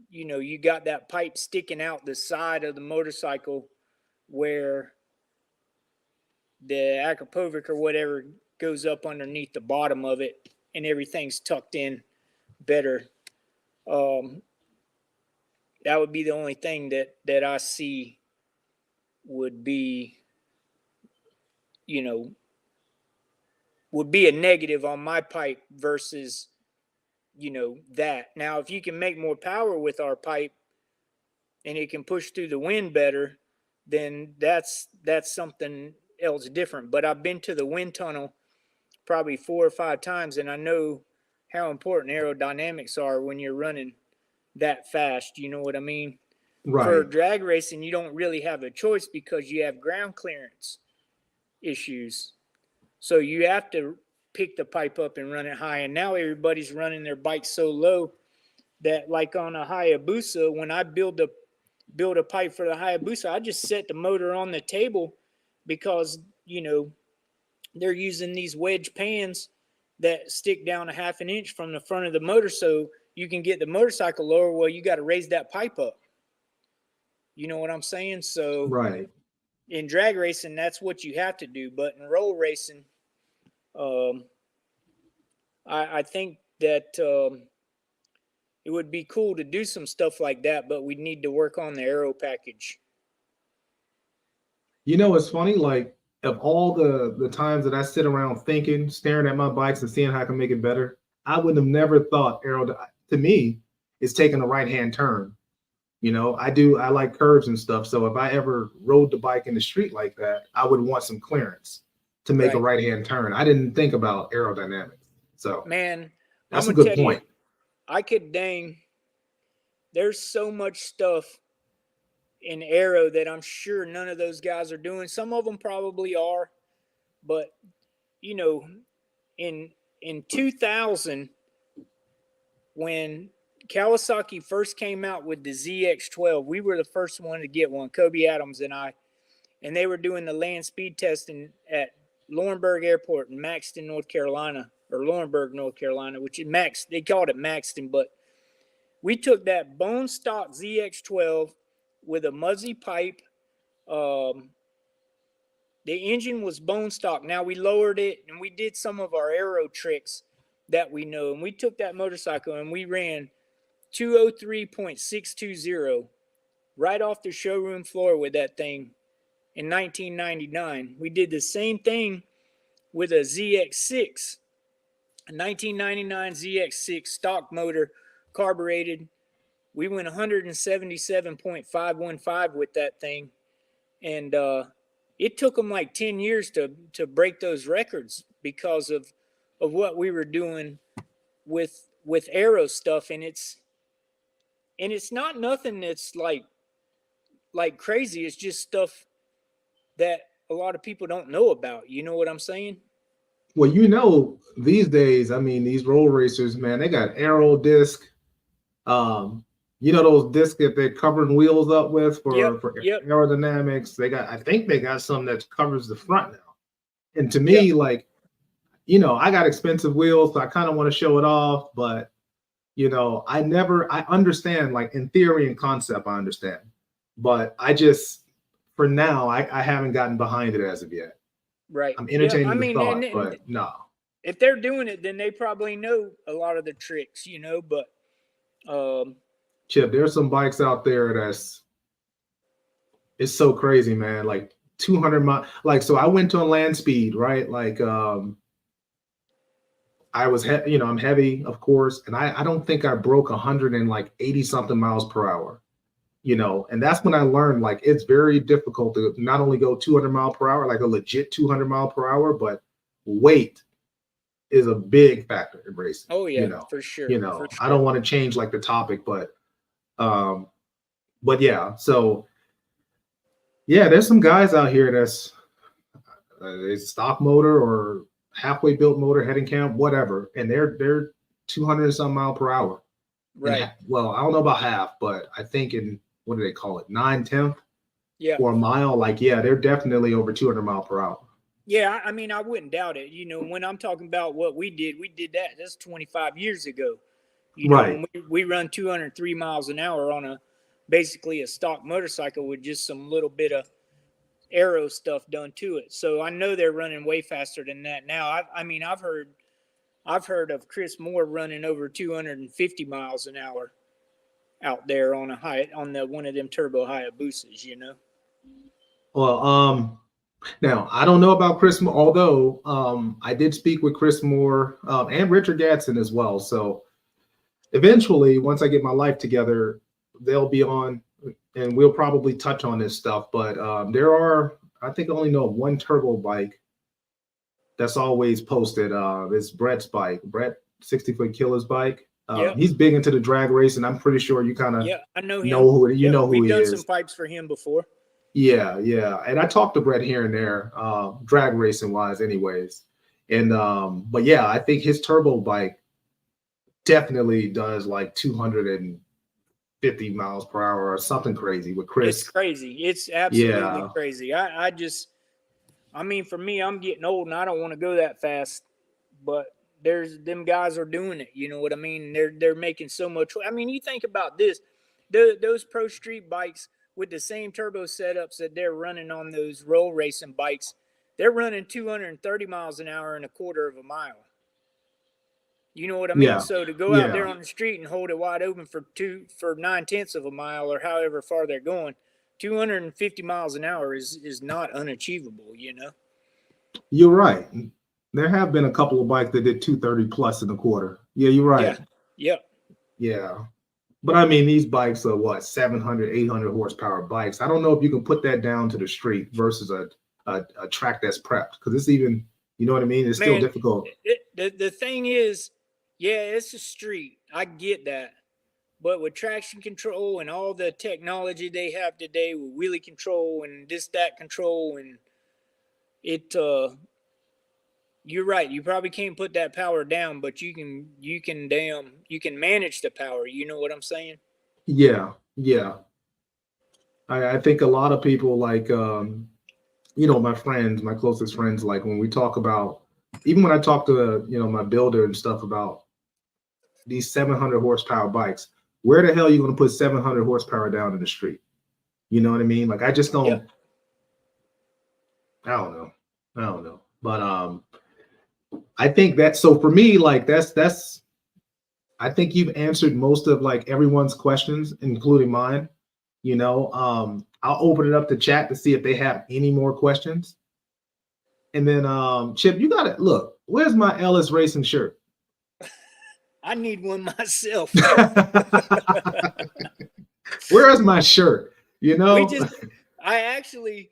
You got that pipe sticking out the side of the motorcycle where the Akrapovic or whatever goes up underneath the bottom of it and everything's tucked in better. That would be the only thing that I see would be, would be a negative on my pipe versus, that. Now, if you can make more power with our pipe and it can push through the wind better, then that's something else different. But I've been to the wind tunnel probably 4 or 5 times, and I know how important aerodynamics are when you're running that fast. You know what I mean? For Right. drag racing, you don't really have a choice because you have ground clearance issues. So you have to pick the pipe up and run it high. And now everybody's running their bikes so low that, like on a Hayabusa, when I build a pipe for the Hayabusa, I just set the motor on the table because, they're using these wedge pans that stick down a half an inch from the front of the motor so you can get the motorcycle lower. Well, you got to raise that pipe up. You know what I'm saying? So Right. in drag racing, that's what you have to do. But in roll racing, I think that it would be cool to do some stuff like that, but we need to work on the aero package. It's funny, like of all the times that I sit around thinking, staring at my bikes and seeing how I can make it better, I would have never thought to me, it's taking a right-hand turn. I like curves and stuff. So if I ever rode the bike in the street like that, I would want some clearance to make a right-hand turn. I didn't think about aerodynamics. So man, that's I'm a gonna good tell point. There's so much stuff in aero that I'm sure none of those guys are doing. Some of them probably are, but in 2000, when Kawasaki first came out with the ZX12, we were the first one to get one, Kobe Adams and I, and they were doing the land speed testing at Laurinburg Airport in Maxton, North Carolina, or Laurinburg, North Carolina, which is they called it Maxton, but we took that bone stock ZX12 with a Muzzy pipe. The engine was bone stock. Now we lowered it and we did some of our aero tricks that we know. And we took that motorcycle and we ran 203.620 right off the showroom floor with that thing in 1999. We did the same thing with a ZX6, a 1999 ZX6 stock motor, carbureted. We went 177.515 with that thing, and it took them like 10 years to break those records because of what we were doing with aero stuff. And it's not nothing that's like crazy. It's just stuff that a lot of people don't know about. You know what I'm saying? Well, these days, I mean, these roll racers, man, they got aero disc. Those discs that they're covering wheels up with for aerodynamics. I think they got some that covers the front now. And to me, I got expensive wheels, so I kind of want to show it off, but I understand, like in theory and concept, I understand, but for now, I haven't gotten behind it as of yet. Right. I'm entertaining the thought, but no. If they're doing it, then they probably know a lot of the tricks, but Chip, there's some bikes out there it's so crazy, man. Like 200 miles. Like, so I went to a land speed, right? Like, I was, I'm heavy, of course, and I don't think I broke 180 something miles per hour, and that's when I learned, like, it's very difficult to not only go 200 mile per hour, like a legit 200 mile per hour, but weight is a big factor in racing. Oh yeah, for sure. For sure. I don't want to change like the topic, but yeah, so yeah, there's some guys out here that's it's stock motor or halfway built motor, heading cam, whatever, and they're 200 some mile per hour. Right. And, well, I don't know about half, but I think in, what do they call it, 9/10 or a mile? Like, yeah, they're definitely over 200 mile per hour. Yeah, I mean, I wouldn't doubt it. When I'm talking about what we did that. That's 25 years ago. Right. When we run 203 miles an hour on basically a stock motorcycle with just some little bit of aero stuff done to it. So I know they're running way faster than that now. I've heard of Chris Moore running over 250 miles an hour out there on one of them turbo Hayabusas, Well, now I don't know about Chris Moore, although I did speak with Chris Moore and Richard Gadsden as well. So eventually, once I get my life together, they'll be on and we'll probably touch on this stuff. But there are I think I only know of one turbo bike that's always posted. It's Brett's bike, Brett 60-foot Killer's bike. Yep. He's big into the drag race, and I'm pretty sure you kind of Yeah, I know him. know who you Yep, know who we've he done is. some pipes for him before. Yeah, yeah. And I talked to Brett here and there, drag racing wise, anyways. And but yeah, I think his turbo bike definitely does like 250 miles per hour or something crazy with Chris. It's crazy. It's absolutely Yeah. crazy. I mean, for me, I'm getting old and I don't want to go that fast, but there's them guys are doing it. You know what I mean? They're making so much. I mean, you think about this, those pro street bikes with the same turbo setups that they're running on those roll racing bikes, they're running 230 miles an hour in a quarter of a mile. You know what I mean? Yeah. So to go out there on the street and hold it wide open for 9/10 of a mile or however far they're going, 250 miles an hour is not unachievable, you know? You're right. There have been a couple of bikes that did 230 plus in a quarter. Yeah, you're right. Yeah. Yeah. But I mean, these bikes are what, 700, 800 horsepower bikes. I don't know if you can put that down to the street versus a track that's prepped, because it's even, you know what I mean? It's still difficult. The thing is, yeah, it's a street. I get that. But with traction control and all the technology they have today with wheelie control and that control, and you're right. You probably can't put that power down, but you can manage the power. You know what I'm saying? Yeah, yeah. I think a lot of people like, my friends, my closest friends, like when we talk about, even when I talk to, my builder and stuff about these 700 horsepower bikes, where the hell are you going to put 700 horsepower down in the street? You know what I mean? Like, I just don't, I don't know. But I think that, so for me, like I think you've answered most of like everyone's questions, including mine. I'll open it up to chat to see if they have any more questions. And then Chip, you got it. Look, where's my Ellis racing shirt? I need one myself. Where is my shirt? I actually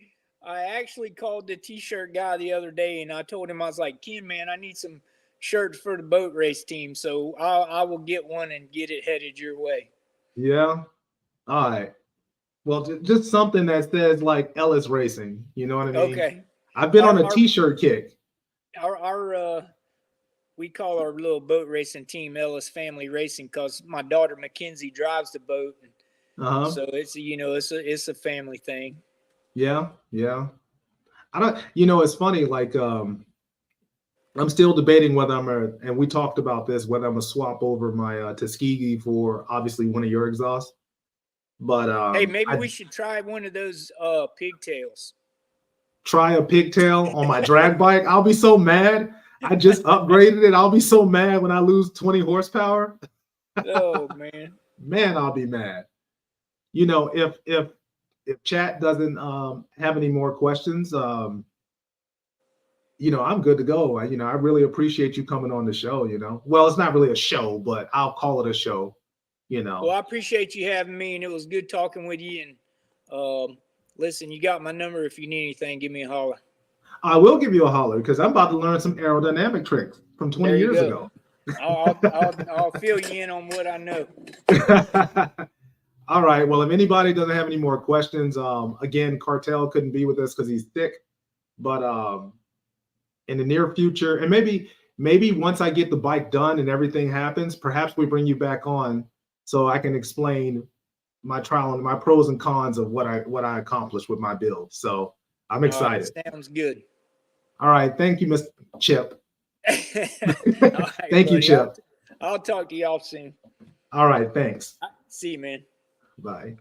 called the t-shirt guy the other day and I told him, I was like, Ken, man, I need some shirts for the boat race team. So I will get one and get it headed your way. Yeah. All right. Well, just something that says like Ellis Racing. You know what I mean? Okay. I've been on a t-shirt kick. We call our little boat racing team Ellis Family Racing because my daughter Mackenzie drives the boat. So it's a family thing. Yeah. I don't. It's funny. Like I'm still debating whether and we talked about this, whether I'm gonna swap over my Tuskegee for obviously one of your exhausts. But hey, maybe we should try one of those pigtails. Try a pigtail on my drag bike. I'll be so mad. I just upgraded it. I'll be so mad when I lose 20 horsepower. Oh man. Man, I'll be mad. If chat doesn't have any more questions, I'm good to go. I really appreciate you coming on the show. Well, it's not really a show, but I'll call it a show. Well, I appreciate you having me, and it was good talking with you. And listen, you got my number. If you need anything, give me a holler. I will give you a holler because I'm about to learn some aerodynamic tricks from 20 years ago. I'll fill you in on what I know. All right. Well, if anybody doesn't have any more questions, again, Cartel couldn't be with us because he's sick. But in the near future, and maybe once I get the bike done and everything happens, perhaps we bring you back on so I can explain my trial and my pros and cons of what I accomplished with my build. So I'm excited. Sounds good. All right. Thank you, Mr. Chip. Right, Thank you, Chip. I'll talk to y'all soon. All right. Thanks. See you, man. Bye.